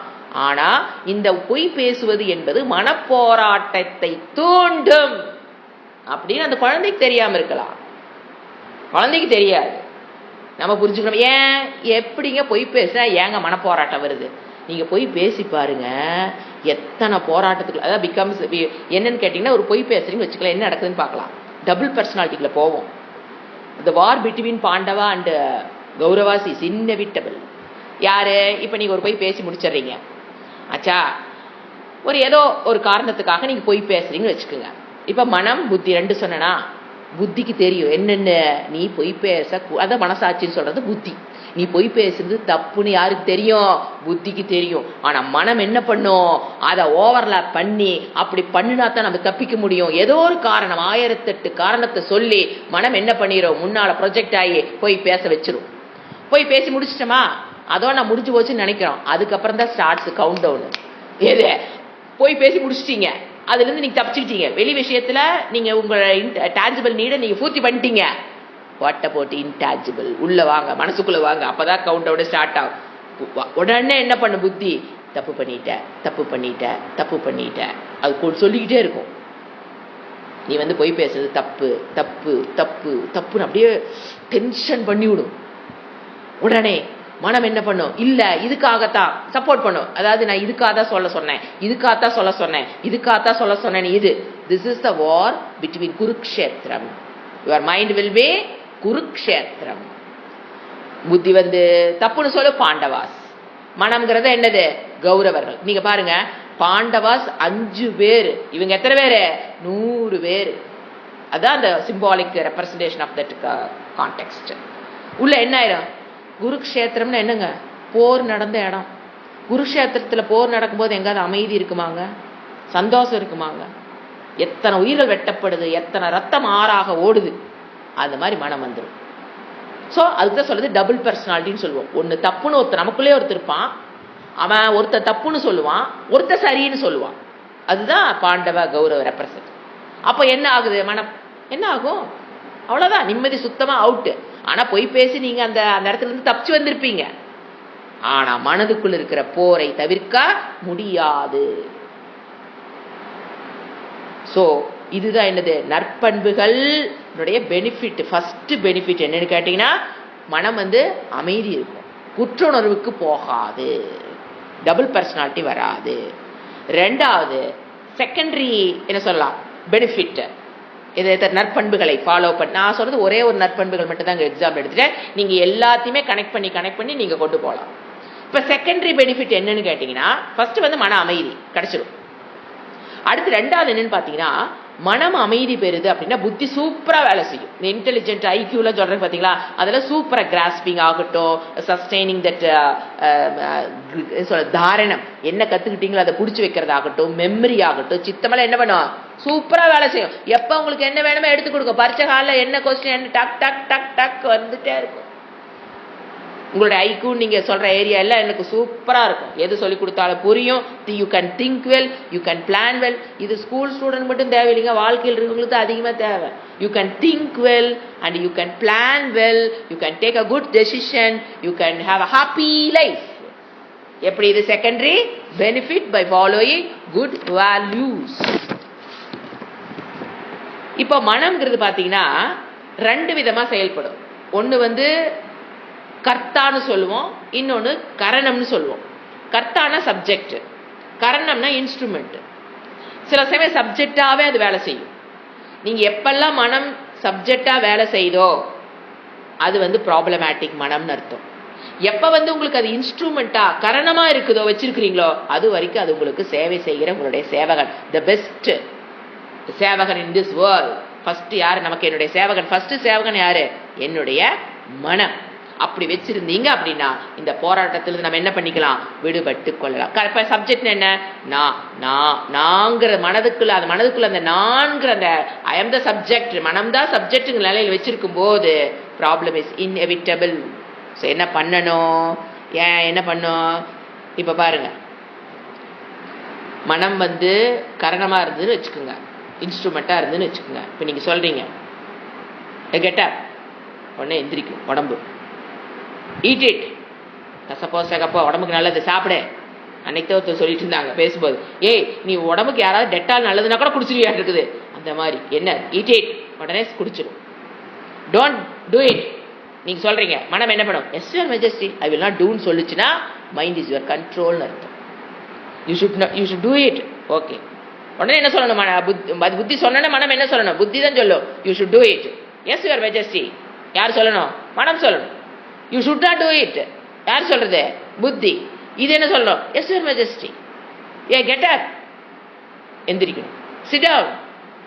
ஆனா இந்த பொய் பேசுவது என்பது மனப்போராட்டத்தை தூண்டும் அப்படின்னு அந்த குழந்தைக்கு தெரியாம இருக்கலாம். குழந்தைக்கு தெரியாது, நம்ம புரிஞ்சுக்கணும். ஏன் எப்படிங்க பொய் பேச ஏங்க மனப்போராட்டம் வருது? நீங்க போய் பேசி பாருங்க, எத்தனை போராட்டத்துக்கு அதாவது பிகம்ஸ் என்னன்னு கேட்டீங்கன்னா, ஒரு பொய் பேசுறீங்கன்னு வச்சுக்கலாம், என்ன நடக்குதுன்னு பார்க்கலாம். டபுள் பர்சனாலிட்டிக்குள்ள போவோம். The war between Pandava and Kauravas is inevitable. யாரு இப்ப நீங்க ஒரு பொய் பேசி முடிச்சிடுறீங்க ஆச்சா, ஒரு ஏதோ ஒரு காரணத்துக்காக நீங்க பொய் பேசுறீங்கன்னு வச்சுக்கோங்க. இப்ப மனம் புத்தி 2 சொன்னா, புத்திக்கு தெரியும் என்னென்ன நீ பொய் பேச, அத மனசாட்சின்னு சொல்றது புத்தி. நீ பொய் பேசுறது தப்புன்னு யாருக்கு தெரியும்? புத்திக்கு தெரியும். ஆனா மனம் என்ன பண்ணும்? அதை ஓவர்லாப் பண்ணி அப்படி பண்ணினா தான் நம்ம தப்பிக்க முடியும். ஏதோ ஒரு காரணம், 1008 காரணத்தை சொல்லி மனம் என்ன பண்ணிரும்? முன்னால ப்ரொஜெக்ட் ஆகி போய் பேச வச்சிரும். போய் பேசி முடிச்சிட்டோமா, அதோ நான் முடிஞ்சு போச்சுன்னு நினைக்கிறோம். அதுக்கப்புறம் தான் ஸ்டார்ட்ஸ் கவுண்ட் டவுன். எது போய் பேசி முடிச்சிட்டீங்க, அதுல இருந்து நீங்க தப்பிச்சுக்கிட்டீங்க. வெளி விஷயத்துல நீங்க உங்களோட டான்ஜிபிள் நீட நீங்க பூர்த்தி பண்ணிட்டீங்க. வாட்ட போட்டு இன்டான்ஜிபிள் உள்ள வாங்க, மனசுக்குள்ள வாங்க, அப்பதான் கவுண்ட் டவுன் ஸ்டார்ட் ஆகும். உடனே என்ன பண்ண புத்தி? தப்பு பண்ணிட்ட அது சொல்லிக்கிட்டே இருக்கும். நீ வந்து பொய் பேசுறது தப்பு தப்பு தப்பு தப்புன்னு அப்படியே டென்ஷன் பண்ணி விடும். உடனே மனம் என்ன பண்ணும்? இல்ல இதுக்காகத்தான் சப்போர்ட் பண்ணும். அதாவது நான் இதுக்காகத்தான் சொல்ல சொன்னேன். இது this is the war between Kurukshetra. Your mind will be Kurukshetra. புத்தி வந்து தப்புன்னு சொல்லு பாண்டவாஸ், மனம்ங்கிறது என்னது? கௌரவர்கள். நீங்க பாருங்க, பாண்டவாஸ் 5 பேர், இவங்க எத்தனை பேரு? 100 பேர். அதான் அந்த symbolic representation of that context. உள்ள என்ன ஆயிரும்? குருக்ஷேத்திரம்னு என்னங்க? போர் நடந்த இடம். குருக்ஷேத்திரத்துல போர் நடக்கும்போது எங்காவது அமைதி இருக்குமாங்க? சந்தோஷம் இருக்குமாங்க? எத்தனை உயிர்கள் வெட்டப்படுது, எத்தனை ரத்தம் ஆறாக ஓடுது. அந்த மாதிரி மனம் வந்துடும். ஸோ அதுதான் சொல்றது டபுள் பர்சனாலிட்டின்னு சொல்லுவோம். ஒன்று தப்புன்னு ஒருத்தர் நமக்குள்ளே ஒருத்தர் இருப்பான், அவன் ஒருத்தர் தப்புன்னு சொல்லுவான், ஒருத்தர் சரின்னு சொல்லுவான். அதுதான் பாண்டவ கௌரவ ரெப்ரசன்ட். அப்போ என்ன ஆகுது? மனம் என்ன ஆகும்? அவ்வளவுதான், நிம்மதி சுத்தமா அவுட்டு. ஆனா பொய் பேசி நீங்க அந்த இடத்துல இருந்து தப்பிச்சு வந்திருப்பீங்க. ஆனா மனதுக்குள் இருக்கிற போரை தவிர்க்க முடியாது. சோ இதுதான் என்னது? நற்பண்புகள் பெனிஃபிட். ஃபர்ஸ்ட் பெனிஃபிட் என்னன்னு கேட்டீங்கன்னா, மனம் வந்து அமைதி இருக்கும், குற்றுணர்வுக்கு போகாது, டபுள் பர்சனாலிட்டி வராது. 2வது செகண்டரி என்ன சொல்லலாம் பெனிஃபிட், இதை நற்பண்புகளை ஃபாலோ பண்ண. நான் சொல்றது ஒரே ஒரு நற்பண்புகள் மட்டும் தான் எக்ஸாம்பிள் எடுத்துட்டேன். நீங்க எல்லாத்தையுமே கனெக்ட் பண்ணி நீங்க கொண்டு போகலாம். இப்ப செகண்டரி பெனிஃபிட் என்னன்னு கேட்டீங்கன்னா, ஃபர்ஸ்ட் வந்து மன அமைதி கிடைச்சிடும். அடுத்து 2வது என்னன்னு பாத்தீங்கன்னா, மனம் அமைதி பெறுது அப்படின்னா புத்தி சூப்பரா வேலை செய்யும். இன்டெலிஜென்ட் ஐக்யூல சொல்றேன் பாத்தீங்களா, அதெல்லாம் சூப்பரா கிராஸ்பிங் ஆகட்டும், சஸ்டைனிங் தட் தாரணம், என்ன கத்துக்கிட்டீங்களோ அதை புடிச்சு வைக்கிறதாகட்டும், மெமரி ஆகட்டும், சித்தமெல்லாம் என்ன பண்ணும்? சூப்பரா வேலை செய்யும். எப்ப உங்களுக்கு என்ன வேணுமோ எடுத்து கொடுக்கும். பரிச்சை காலில் என்ன கொஸ்டின் என்ன டக் டக் டக் டக் வந்துட்டே இருக்கும். உங்களோட ஐக்யூ நீங்க சொல்ற ஏரியா எல்லாம் எனக்கு சூப்பரா இருக்கும். எது சொல்லி கொடுத்தாலும் புரியும். You can think well, you can plan well. இது ஸ்கூல் ஸ்டூடெண்ட் மட்டும் தேவையில்லைங்க, வாழ்க்கையில் இருக்கிறவங்களுக்கு அதிகமா தேவை. You can think well and you can plan well, you can take a good decision, you can have a happy life. எப்படி? இது secondary benefit by following good values. இப்போ மனம்ங்கிறது பாத்தீங்கன்னா 2 விதமா செயல்படும். ஒண்ணு வந்து கர்த்தான்னு சொல்லுவோம், இன்னொன்னு கரணம்னு சொல்லுவோம். கர்த்தானா சப்ஜெக்ட், கரணம்னா இன்ஸ்ட்ருமெண்ட். சில சமயம் சப்ஜெக்டாவே அது வேலை செய்யும். நீங்க எப்பெல்லாம் மனம் சப்ஜெக்டா வேலை செய்தோ அது வந்து ப்ராப்ளமேட்டிக் மனம்னு அர்த்தம். எப்ப உங்களுக்கு அது இன்ஸ்ட்ருமெண்டா கரணமா இருக்குதோ வச்சிருக்கிறீங்களோ அது வரைக்கும் அது உங்களுக்கு சேவை செய்கிற உங்களுடைய சேவகன். த பெஸ்ட் சேவகன் இன் திஸ் வேர்ல்ட். ஃபர்ஸ்ட் யாரு நமக்கு? என்னுடைய சேவகன். ஃபர்ஸ்ட் சேவகன் யாரு? என்னுடைய மனம். அப்படி வச்சிருந்தீங்க அப்படின்னா இந்த போராட்டத்திலிருந்து நம்ம என்ன பண்ணிக்கலாம்? விடுபட்டு கொள்ளலாம். இப்ப சப்ஜெக்ட் என்ன? நாங்கிற மனதுக்குள்ள, அந்த மனதுக்குள்ள அந்த நான்கிற அந்த ஐ எம் த சப்ஜெக்ட், மனம்தான் சப்ஜெக்ட் நிலையில் வச்சிருக்கும் போது ப்ராப்ளம் இஸ் இன்எவிட்டபிள். ஸோ என்ன பண்ணணும்? என்ன பண்ணும்? இப்ப பாருங்க, மனம் கரணமா இருந்ததுன்னு வச்சுக்கோங்க, இன்ஸ்ட்ருமெண்டா இருந்துன்னு வச்சுக்கோங்க. இப்ப நீங்க சொல்றீங்க கெட்டா உடனே எந்திரிக்கும் உடம்பு. ஈட் இட், கசப்போ சகப்போ உடம்புக்கு நல்லது, சாப்பிட. அன்னைக்கு ஒருத்தர் சொல்லிட்டு இருந்தாங்க பேசும்போது, ஏய் நீ உடம்புக்கு யாராவது டெட்டால் நல்லதுன்னா கூட குடிச்சிருவியா இருக்குது. அந்த மாதிரி என்ன, ஈட் இட், உடனே குடிச்சிடும். Don't do it. நீங்க சொல்றீங்க, மனம் என்ன பண்ணும்? S your majesty I will not டூன்னு சொல்லுச்சுன்னா மைண்ட் இஸ் யுவர் கண்ட்ரோல்னு அர்த்தம். You should do it. Okay, உடனே என்ன சொல்லணும்? புத்தி சொன்னா மனம் என்ன சொல்லணும்? புத்தி தான் சொல்லும் you should do it. Yes your majesty யார் சொல்லணும்? மனம் சொல்லணும். You should not do it யார் சொல்றது? புத்தி. இது என்ன சொல்லணும்? Yes your majesty. ஏ கெட் அப், எந்திரிக்கணும். சிட் டவுன்,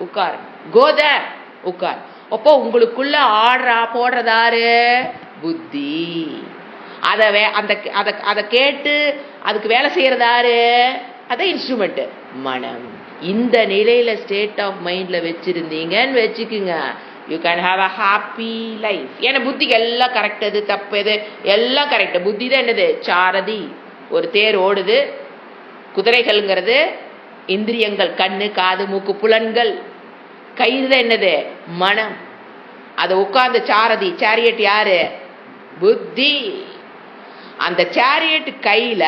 உட்கார். கோ தேர், உட்கார். அப்போ உங்களுக்குள்ள ஆடுறா போடுறதாரு புத்தி. அதை கேட்டு அதுக்கு வேலை செய்யறதாரு? அதான் இன்ஸ்ட்ருமெண்ட் மனம். இந்த நிலையில ஸ்டேட் ஆஃப் மைண்ட்ல வச்சிருந்தீங்கன்னு வச்சுக்குங்க, you can have a happy life. ஏன்னா புத்திக்கு எல்லாம் கரெக்ட், எது தப்பு, எது எல்லாம் கரெக்ட். புத்தி தான் என்னது? சாரதி. ஒரு தேர் ஓடுது. குதிரைகள்ங்கிறது இந்திரியங்கள், கண்ணு காது மூக்கு புலன்கள். கயிறு தான் என்னது? மனம். அதை உட்கார்ந்த சாரதி, சேரியட் யாரு? புத்தி. அந்த சேரியட் கையில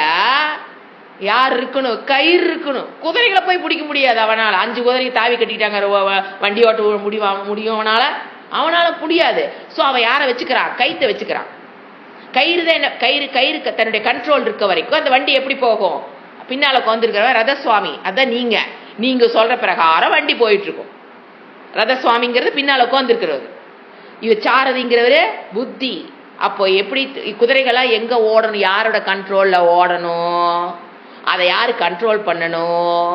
யார் இருக்கணும்? கயிறு இருக்கணும். குதிரைகளை போய் பிடிக்க முடியாது அவனால. 5 குதிரைக்கு தாவி கட்டிட்டாங்க, வண்டி ஓட்ட முடியும் அவனால முடியாது. சோ அவன் யாரை வச்சுக்கிறான்? கைத்தை வச்சுக்கிறான். கயிறு தான் என்ன? கயிறு தன்னுடைய கண்ட்ரோல் இருக்க வரைக்கும் அந்த வண்டி எப்படி போகும்? பின்னால உட்காந்துருக்கிறவன் ரதசுவாமி. அதான் நீங்க சொல்ற பிரகாரம் வண்டி போயிட்டு இருக்கும். ரதசுவாமிங்கிறது பின்னால உட்காந்துருக்கிறவர். இவ சாரதிங்கிறவரு புத்தி. அப்போ எப்படி குதிரைகளா எங்க ஓடணும்? யாரோட கண்ட்ரோல்ல ஓடணும்? அதை யாரு கண்ட்ரோல் பண்ணணும்?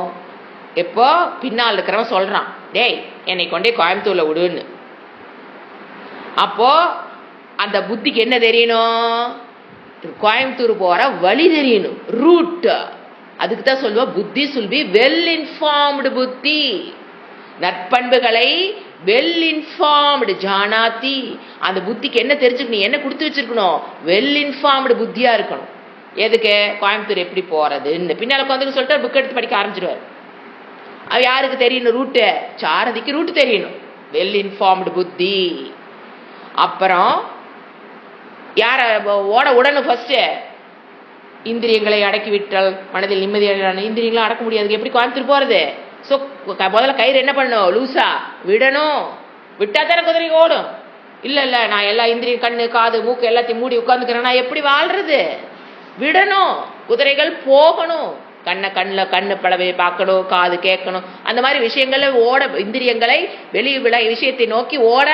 இப்போ பின்னால் இருக்கிறவன் சொல்றான், டேய் என்னை கொண்டே கோயம்புத்தூர்ல விடுன்னு. அப்போ அந்த புத்திக்கு என்ன தெரியணும்? கோயம்புத்தூர் போற வழி தெரியணும், ரூட். அதுக்கு தான் சொல்லுவா புத்தி சுல்பி வெல் இன்ஃபார்ம்டு. புத்தி நற்பண்புகளை வெல் இன்ஃபார்ம்டு ஜானாதி. அந்த புத்திக்கு என்ன தெரிஞ்சுக்கணும்? என்ன கொடுத்து வச்சிருக்கணும்? வெல் இன்ஃபார்ம்டு புத்தியா இருக்கணும். எதுக்கு? கோயம்புத்தூர் எப்படி போறதுன்னு பின்னால உட்காந்து சொல்லிட்டு புக் எடுத்து படிக்க ஆரம்பிச்சிருவாரு. அது யாருக்கு தெரியணும்? ரூட்டு. சாரதிக்கு ரூட் தெரியணும், வெல் இன்ஃபார்ம்டு புத்தி. அப்புறம் யார ஓட உடனும்? ஃபர்ஸ்ட் இந்திரியங்களை அடக்கி விட்டால் மனதில் நிம்மதியான. இந்திரியங்களை அடக்க முடியாது, எப்படி கோயம்புத்தூர் போறது? ஸோ முதல்ல கயிறு என்ன பண்ணணும்? லூசா விடணும். விட்டா தானே குதிரை ஓடும். இல்ல நான் எல்லா இந்திரியம், கண்ணு காது மூக்கு எல்லாத்தையும் மூடி உட்காந்துக்கிறேன், நான் எப்படி வாழ்றது? விடணும். குதிரைகள் போகணும். கண்ணு பழவை பார்க்கணும், காது கேட்கணும். அந்த மாதிரி விஷயங்கள்ல ஓட, இந்திரியங்களை வெளி விஷயத்தை நோக்கி ஓட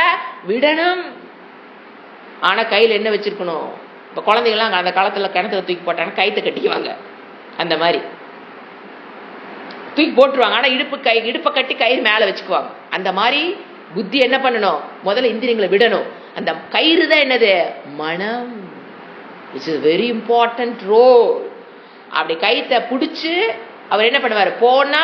விடணும். ஆனா கையில் என்ன வச்சிருக்கணும்? இப்ப குழந்தைகள்லாம் அந்த காலத்துல கிணத்துல தூக்கி போட்டாங்கன்னா கைத்தை கட்டிக்குவாங்க. அந்த மாதிரி தூக்கி போட்டுருவாங்க. ஆனா இடுப்பை கட்டி கயிறு மேல வச்சுக்குவாங்க. அந்த மாதிரி புத்தி என்ன பண்ணணும்? முதல்ல இந்திரியங்களை விடணும். அந்த கயிறு தான் என்னது? மனம். It's is very important role. அப்படி கைத்தை பிடிச்சு அவர் என்ன பண்ணுவாரு? போனா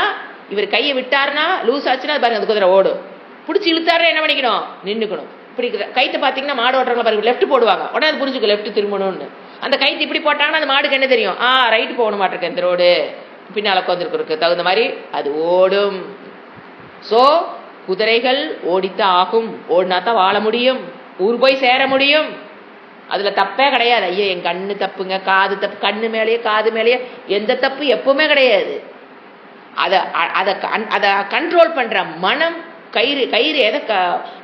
இவர் கையை விட்டாருன்னா லூஸ் ஆச்சுன்னா பாருங்க அந்த குதிரை ஓடும். பிடிச்சி இழுத்தாரு என்ன பண்ணிக்கணும்? நின்றுக்கணும். இப்படி கைத்தை பார்த்தீங்கன்னா மாடு ஓட்டுறவங்க பாருங்க, லெஃப்ட் போடுவாங்க, உடனே அது புரிஞ்சுக்கும் லெஃப்ட் திரும்பணும்னு. அந்த கைத்து இப்படி போட்டாங்கன்னா அந்த மாடுக்கு என்ன தெரியும்? ரைட்டு போகணும் மாட்டிருக்கேன், இந்த ரோடு பின்னால் உட்காந்துருக்கு தகுந்த மாதிரி அது ஓடும். சோ குதிரைகள் ஓடித்தான் ஆகும். ஓடினா தான் வாழ முடியும், ஊர் போய் சேர முடியும். அதுல தப்பே கிடையாது. ஐயோ என் கண்ணு தப்புங்க, காது தப்பு, கண்ணு மேலேயே காது மேலேயே எந்த தப்பு எப்பவுமே கிடையாது. அத கண்ட்ரோல் பண்ற மனம். கயிறு எதை?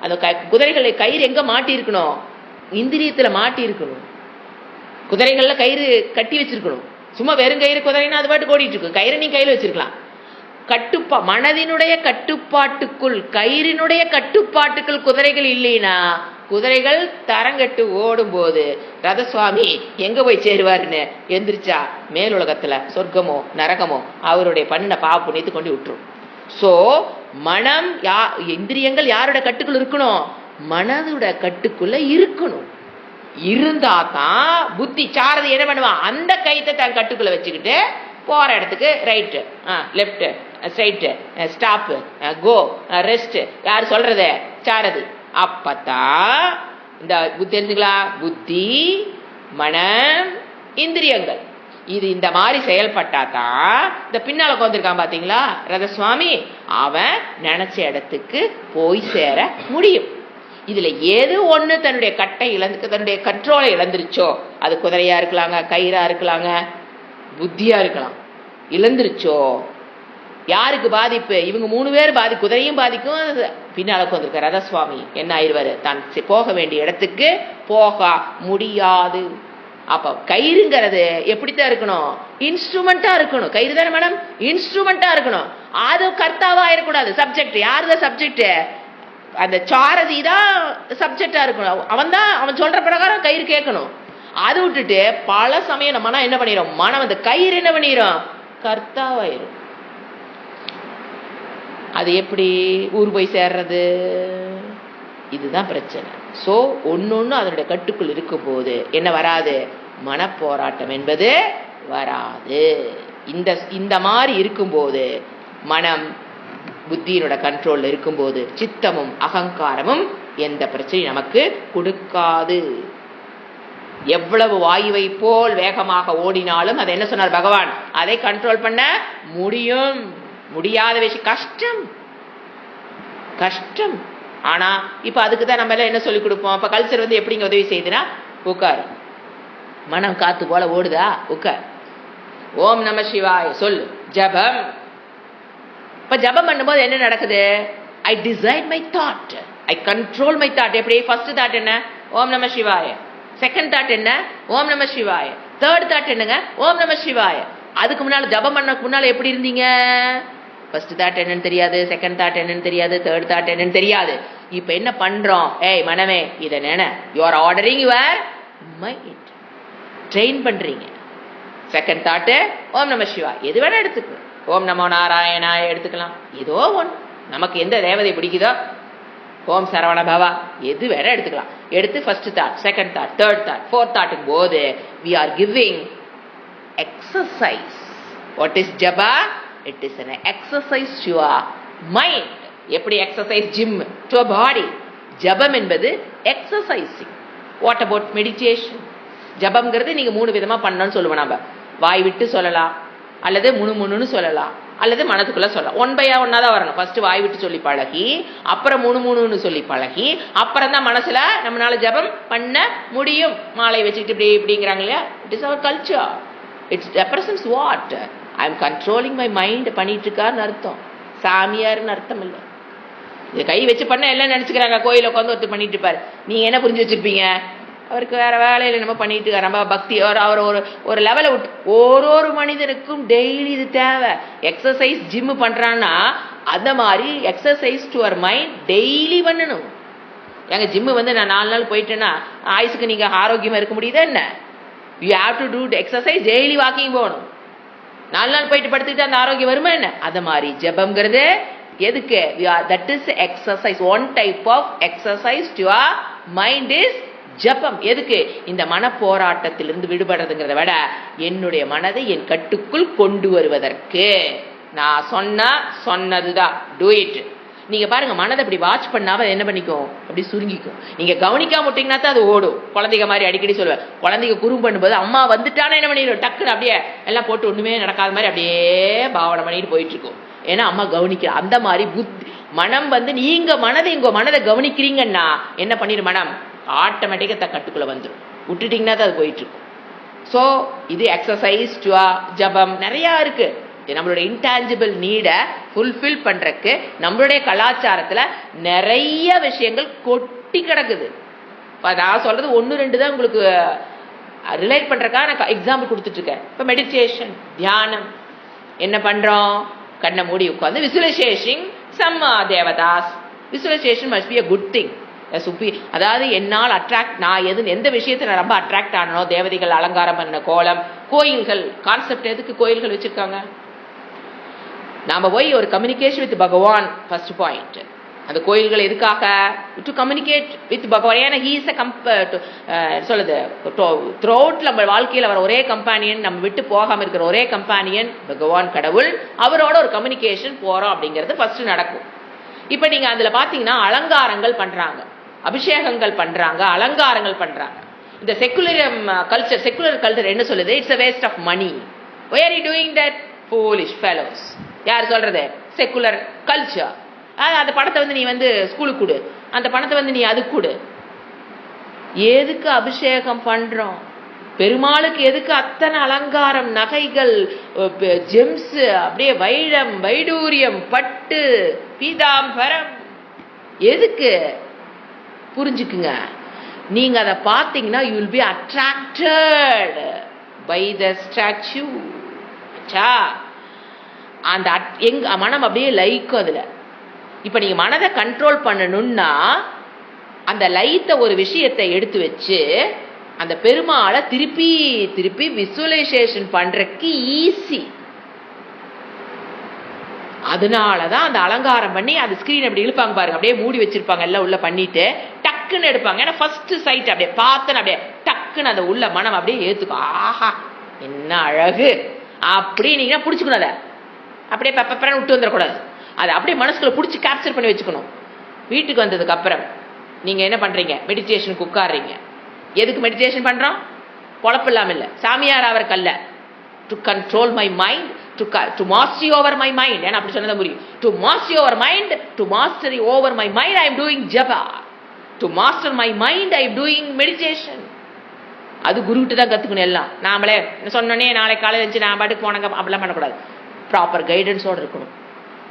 அந்த குதிரைகளை கயிறு எங்க மாட்டி இருக்கணும்? இந்திரியத்துல மாட்டி இருக்கணும். குதிரைகள்ல கயிறு கட்டி வச்சிருக்கணும். சும்மா வெறும் கயிறு குதிரைன்னா அது பாட்டு ஓடிட்டு இருக்கும். கயிறை நீ கையில வச்சிருக்கலாம். மனதினுடைய கட்டுப்பாட்டுக்குள், கயிறினுடைய கட்டுப்பாட்டுக்குள் குதிரைகள் இல்லைன்னா குதிரைகள் தரங்கட்டு ஓடும் போது ரதசுவாமி எங்க போய் சேருவாருன்னு எந்திரிச்சா மேலுலகத்துல சொர்க்கமோ நரகமோ அவருடைய பண்ணின பாவ புண்ணியத்தை கொண்டு விட்டுரும். சோ மனம் இந்திரியங்கள் யாரோட கட்டுக்குள்ள இருக்கணும்? மனதோட கட்டுக்குள்ள இருக்கணும். இருந்தா தான் புத்தி சாரதி என்ன பண்ணுவான்? அந்த கைத்தை தன் கட்டுக்குள்ள வச்சுக்கிட்டு போற இடத்துக்கு ரைட்டு, லெப்ட், ஸ்ட்ரைட்டு, ஸ்டாப்பு, கோ, ரெஸ்ட் யாரு சொல்றது? சாரதி. அப்பதான் இந்த புத்தி தெரிஞ்சுக்கலாம். புத்தி, மனம், இந்திரியங்கள் இது இந்த மாதிரி செயல்பட்டாதான் இந்த பின்னால உட்காந்துருக்கான் பாத்தீங்களா ரதசுவாமி, அவன் நினைச்ச இடத்துக்கு போய் சேர முடியும். இதுல ஏது ஒண்ணு தன்னுடைய தன்னுடைய கண்ட்ரோலை இழந்துருச்சோ, அது குதிரையா இருக்கலாங்க, கயிறா இருக்கலாங்க, புத்தியா இருக்கலாம், இழந்துருச்சோ யாருக்கு பாதிப்பு? இவங்க 3 பேர் குதிரையும் பாதிக்கும், பின்னால உட்காந்துருக்க ரதசுவாமி என்ன ஆயிடுவாரு? தான் போக வேண்டிய இடத்துக்கு போக முடியாது. அப்ப கயிறுங்கிறது எப்படித்தான் இருக்கணும்? இன்ஸ்ட்ருமெண்டா இருக்கணும். கயிறு தானே மேடம்? இன்ஸ்ட்ருமெண்டா இருக்கணும். அது கர்த்தாவா ஆயிடக்கூடாது. சப்ஜெக்ட் யாருதான் சப்ஜெக்ட்? அந்த சாரதி தான் சப்ஜெக்டா இருக்கணும். அவன் சொல்ற பிரகாரம் கயிறு கேட்கணும். அது விட்டுட்டு பல சமயம் நம்ம என்ன பண்ணிடும்? மனம் அந்த கயிறு என்ன பண்ணிடும்? கர்த்தாவாயிரும். அது எப்படி ஊர் போய் சேர்றது? இதுதான் பிரச்சனை. சோ ஒன்னொன்னு அதனுடைய கட்டுக்குள் இருக்கும் போது என்ன வராது? மனப்போராட்டம் என்பது வராது. இந்த மாதிரி இருக்கும்போது மனம் புத்தியினோட கண்ட்ரோல்ல இருக்கும்போது சித்தமும் அகங்காரமும் எந்த பிரச்சனையும் நமக்கு கொடுக்காது. எவ்வளவு வாயுவை போல் வேகமாக ஓடினாலும் அதை என்ன சொன்னார் பகவான்? அதை கண்ட்ரோல் பண்ண முடியும். முடியாத விஷயம் கஷ்டம் கஷ்டம். ஆனா இப்ப அதுக்குதான் நம்ம எல்லாம் என்ன சொல்லி கொடுப்போம்? இப்ப கல்ச்சர் எப்படிங்க உதவி செய்யுதுன்னா, உட்கார், மனம் காத்து போல ஓடுதா, உட்கார், ஓம் நம சிவாய சொல்லு, ஜபம். இப்ப ஜபம் பண்ணும்போது என்ன நடக்குது? ஐ decide my thought, I control my thought. எப்படி? ஃபர்ஸ்ட் தாட் என்ன? ஓம் நம சிவாய. செகண்ட் தாட் என்ன? ஓம் நம சிவாய. தேர்ட் தாட் என்னங்க? ஓம் நம சிவாய. அதுக்கு முன்னால ஜபம் பண்ண முன்னால எப்படி இருந்தீங்க? ஃபர்ஸ்ட் தாட் என்னன்னு தெரியாது, செகண்ட் தாட் என்னன்னு தெரியாது, தேர்ட் தாட் என்னன்னு தெரியாது. இப்ப என்ன பண்றோம்? ஏய் மனமே, இத நினை. You are ordering your mind, train பண்றீங்க. செகண்ட் தாட் ஓம் நம சிவா, எது வேணா எடுத்துக்கலாம். ஓம் நமோ நாராயணாய எடுத்துக்கலாம். ஏதோ ஒன்று நமக்கு எந்த தேவதை பிடிக்குதோ, ஓம் சரவண பவா, எது வேணா எடுத்துக்கலாம். எடுத்து first thought, second thought, third thought, fourth தாட்டுக்கு போது we are giving exercise. What is japa? It is an exercise to your mind. எப்படி exercise? Gym to a body. ஜபம் என்பது எக்ஸசைசிங். What about meditation? ஜபம்ங்கிறது நீங்க 3 விதமா பண்ணணும்னு சொல்லுவோம். நம்ம வாய் விட்டு சொல்லலாம், அல்லது முணுமுணுன்னு சொல்லலாம், அல்லது மனதுக்குள்ள சொல்லலாம். ஒன் பை ஒன்னா தான் வரணும். ஃபர்ஸ்ட் வாய் விட்டு சொல்லி பழகி, அப்புறம் முணுமுணுன்னு சொல்லி பழகி, அப்புறம் தான் மனசுல நம்மளால ஜபம் பண்ண முடியும். மாலை வச்சுக்கிட்டு இப்படி இப்படிங்கிறாங்க இல்லையா? It is our culture. It's represents what? I am controlling my mind பண்ணிட்டு இருக்காருன்னு அர்த்தம். சாமியாருன்னு அர்த்தம் இல்லை. இது கை வச்சு பண்ண எல்லாம் நினைச்சுக்கிறாங்க. கோயில உட்காந்து ஒருத்தர் பண்ணிட்டு இருப்பாரு. நீங்க என்ன புரிஞ்சு வச்சிருப்பீங்க? அவருக்கு வேற வேலையில நம்ம பண்ணிட்டு இருக்காரு. நம்ம பக்தி அவர் ஒரு லெவலை விட்டு ஒரு மனிதனுக்கும் டெய்லி இது தேவை. எக்ஸசைஸ் ஜிம் பண்றான்னா அந்த மாதிரி exercise to our mind daily பண்ணணும். எங்க ஜிம்மு நான் 4 நாள் போயிட்டேன்னா ஆயுசுக்கு நீங்க ஆரோக்கியமா இருக்க முடியுதா என்ன? You have to do exercise. Daily walking போகணும். 4 நாள் போயிட்டு படுத்துக்கிட்டு அந்த ஆரோக்கியம் வருமா என்ன? அத மாதிரி ஜபம்ங்கிறது எதுக்கு? That is exercise. One type of exercise to your mind is ஜபம். எதுக்கு? இந்த மன போராட்டத்திலிருந்து விடுபடுறதுங்கிறத விட என்னுடைய மனதை என் கட்டுக்குள் கொண்டு வருவதற்கு. நான் சொன்னதுதான். Do it. நீங்க பாருங்க, மனதை அப்படி வாட்ச் பண்ணாம என்ன பண்ணிக்கும்? அப்படி சுருங்கிக்கும். நீங்க கவனிக்காம விட்டீங்கன்னா தான் அது ஓடும். குழந்தைங்க மாதிரி அடிக்கடி சொல்லுவேன். குழந்தைங்க குறும்பு பண்ணும்போது அம்மா வந்துட்டானா என்ன பண்ணிடும்? டக்குன்னு அப்படியே எல்லாம் போட்டு ஒண்ணுமே நடக்காத மாதிரி அப்படியே பாவனை பண்ணிட்டு போயிட்டு இருக்கும். ஏன்னா அம்மா கவனிக்க. அந்த மாதிரி மனம் நீங்க மனதை கவனிக்கிறீங்கன்னா என்ன பண்ணிடும்? மனம் ஆட்டோமேட்டிக்கா கட்டுக்குள்ள வந்துடும். விட்டுட்டீங்கன்னா தான் அது போயிட்டு இருக்கும். சோ இது எக்ஸசைஸ் டு ஜபம் நிறைய இருக்கு. நம்மளுடைய இன்டான்ஜிபிள் நீடை ஃபுல்ஃபில் பண்றதுக்கு நம்மளுடைய கலாச்சாரத்துல நிறைய விஷயங்கள் கொட்டி கிடக்குது. நான் சொல்றது 1-2 தான் உங்களுக்கு ரிலேட் பண்றதுக்காக நான் எக்ஸாம்பிள் கொடுத்துட்டு இருக்கேன். இப்ப மெடிடேஷன், தியானம் என்ன பண்றோம்? கண்ணை மூடி உட்கார்ந்து விசுவலைசேஷன் சம் தேவதாஸ். Visualisation must be a good thing. அதாவது என்னால் நான் எந்த விஷயத்துல ரொம்ப அட்ராக்ட் ஆனோ, தேவதைகள் அலங்காரம் பண்ண கோலம், கோயில்கள் கான்செப்ட். எதுக்கு கோயில்கள் வச்சிருக்காங்க? நாம போய் ஒரு கம்யூனிகேஷன் வித் பகவான் ஃபர்ஸ்ட் பாயிண்ட். அந்த கோயில்கள் எதுக்காக? டு கம்யூனிகேட் வித் பகவான். ஏன்னா ஹீ இஸ் சொல்லுது த்ரோட் நம்ம வாழ்க்கையில் வர ஒரே கம்பானியன், நம்ம விட்டு போகாம இருக்கிற ஒரே கம்பானியன் பகவான் கடவுள். அவரோட ஒரு கம்யூனிகேஷன் போறோம் அப்படிங்கிறது ஃபர்ஸ்ட் நடக்கும். இப்ப நீங்க அதுல பாத்தீங்கன்னா அலங்காரங்கள் பண்றாங்க, அபிஷேகங்கள் பண்றாங்க, அலங்காரங்கள் பண்றாங்க. இந்த செக்குலர் கல்ச்சர் என்ன சொல்லுது? It's a waste of money. Why are you doing that? Foolish fellows. யார் சொல்றது? Secular culture. அந்த பணத்தை நீ ஸ்கூலுக்கு கொடு, அந்த பணத்தை நீ அதுக்கு கொடு. எதுக்கு அபிஷேகம் பண்றோம்? பெருமாளுக்கு எதுக்கு அத்தனை அலங்காரம், நகைகள், ஜெம்ஸ், அப்படியே வைரம், வைடூரியம், பட்டு, பீதாம்பரம்? எதுக்கு? புரிஞ்சுக்குங்க. நீங்க அதை பார்த்தீங்கன்னா you will be attracted by the statue. அந்த எங்க மனம் அப்படியே லைக்கும் அதுல. இப்ப நீங்க மனதை கண்ட்ரோல் பண்ணணும்னா அந்த லைத்த ஒரு விஷயத்தை எடுத்து வச்சு அந்த பெருமாளை திருப்பி திருப்பி விசுவலைசேஷன் பண்றதுக்கு ஈஸி. அதனாலதான் அந்த அலங்காரம் பண்ணி அந்த ஸ்கிரீன் அப்படி இழுப்பாங்க பாருங்க, அப்படியே மூடி வச்சிருப்பாங்க, எல்லாம் உள்ள பண்ணிட்டு டக்குன்னு எடுப்பாங்க. ஏன்னா ஃபர்ஸ்ட் சைட் அப்படியே பார்த்தேன்னு அப்படியே டக்குன்னு அந்த உள்ள மனம் அப்படியே ஏத்துக்கும். ஆஹா என்ன அழகு அப்படி நீங்க பிடிச்சுக்கணும். அதை அப்படியே பெப்பரன்னு விட்டு வந்துடக்கூடாது. அதை அப்படியே மனசுக்குள்ள பிடிச்சி கேப்சர் பண்ணி வச்சுக்கணும். வீட்டுக்கு வந்ததுக்கு அப்புறம் நீங்க என்ன பண்றீங்க? மெடிடேஷனுக்கு உட்காடுறீங்க. எதுக்கு மெடிடேஷன் பண்றோம்? பொழப்பு இல்லாம இல்ல, சாமியார் அவருக்கு அல்ல. To control my mind, to mastery over my mind. ஏன்னா அப்படி சொன்னதை புரியும். To mastery over mind, to mastery over my mind I am doing japa. To master my mind I am doing meditation. அது குருகிட்ட தான் கத்துக்கணும் எல்லாம். நாமளே சொன்னோன்னே நாளை காலையில் இருந்துச்சு நான் பாட்டுக்கு போனாங்க அப்படிலாம் பண்ணக்கூடாது. ப்ராப்பர் கைடன்ஸோட இருக்கணும்.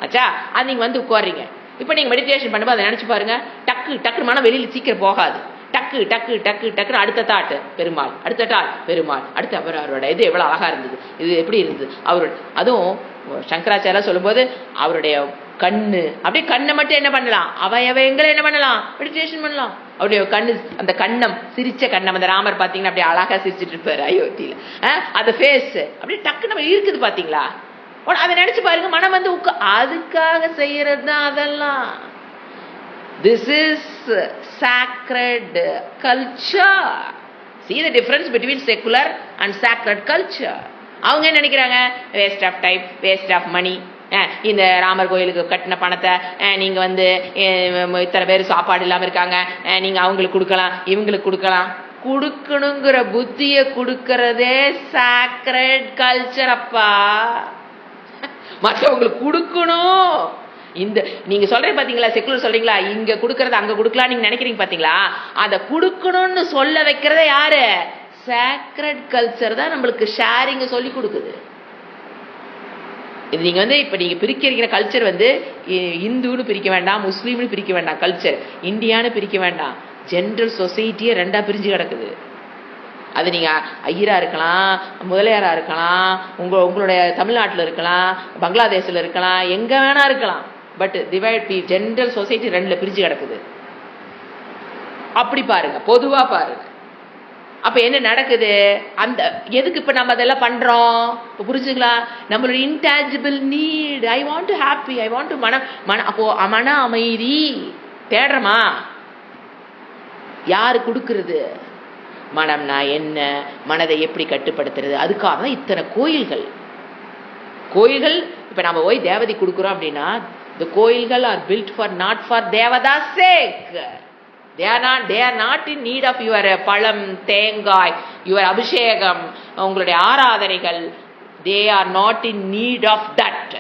ஆச்சா? அது நீங்க உட்காருங்க. இப்ப நீங்க மெடிடேஷன் பண்ணும்போது அதை நினைச்சு பாருங்க, டக்கு டக்கு மனம் வெளியில சீக்கிரம் போகாது. டக்கு டக்கு டக்கு டக்குன்னு அடுத்த தாட்டு பெருமாள், அடுத்த தாட் பெருமாள், அடுத்து அவரோட இது எவ்வளவு அழகா இருந்தது, இது எப்படி இருந்தது அவரோட. அதுவும் சங்கராச்சாரியா சொல்லும்போது அவருடைய கண்ணு அப்படியே கண்ணை மட்டும் என்ன பண்ணலாம், அவயவங்களை என்ன பண்ணலாம், மெடிடேஷன் பண்ணலாம். அவருடைய கண்ணு, அந்த கண்ணம், சிரிச்ச கண்ணம், அந்த ராமர் பாத்தீங்கன்னா அப்படியே அழகா சிரிச்சிட்டு இருப்பாரு அயோத்தியில. அந்த ஃபேஸ் அப்படியே டக்கு நம்ம இருக்குது பாத்தீங்களா? அதை நினைச்சு பாருங்க, மனம் அதுக்காக செய்யறது தான் அதெல்லாம். This is sacred culture. See the difference between secular and sacred culture. அவங்க என்ன நினைக்கிறாங்க? Waste of time, waste of money. இந்த ராமர் கோயிலுக்கு கட்டின பணத்தை நீங்க இத்தனை பேர் சாப்பாடு இல்லாம இருக்காங்க, நீங்க அவங்களுக்கு கொடுக்கலாம், இவங்களுக்கு கொடுக்கலாம். கொடுக்கணுங்கிற புத்திய கொடுக்கறதே சாக்ரெட் கல்ச்சர் அப்பா. மற்றவங்களுக்கு கொடுக்கணும். இந்த நீங்க சொல்றீங்க பாத்தீங்களா, செக்குலர் சொல்றீங்களா, இங்க கொடுக்கறது அங்க கொடுக்கலாம் நீங்க நினைக்கிறீங்க பாத்தீங்களா? அத கொடுக்கணும்னு சொல்ல வைக்கிறத யாரு? சாக்ரெட் கல்ச்சர் தான் நம்மளுக்கு ஷேரிங் சொல்லி கொடுக்குது. இது நீங்க இப்ப நீங்க பிரிக்கிற கல்ச்சர் இந்துன்னு பிரிக்க வேண்டாம், முஸ்லீம்னு பிரிக்க வேண்டாம், கல்ச்சர் இந்தியான்னு பிரிக்க வேண்டாம். ஜென்ரல் சொசைட்டியே ரெண்டா பிரிஞ்சு கிடக்குது. அது நீங்க ஐயரா இருக்கலாம், முதலியாரா இருக்கலாம், உங்களுடைய தமிழ்நாட்டில் இருக்கலாம், பங்களாதேஷ்ல இருக்கலாம், எங்க வேணா இருக்கலாம். பட் டிவைட் ஜென்ரல் சொசைட்டி ரெண்டுல பிரிஞ்சு கிடக்குது. அப்படி பாருங்க, பொதுவா பாருங்க. அப்ப என்ன நடக்குது? அந்த எதுக்கு இப்ப நம்ம அதெல்லாம் பண்றோம் புரிஞ்சுங்களா? நம்மளுடைய intangible need. I want to happy, I want to அப்போ மன அமைதி தேடுறமா? யாரு கொடுக்கறது? மனம்னா என்ன, மனதை எப்படி கட்டுப்படுத்துறது? அதுக்காக தான் இத்தனை கோயில்கள். இப்ப நம்ம போய் தேவதை கொடுக்குறோம் அப்படின்னா, the கோயில்கள் are built for not for தேவதா's sake. they are not in need of your பழம், தேங்காய், your அபிஷேகம், உங்களுடைய ஆராதனைகள். they are not in need of that.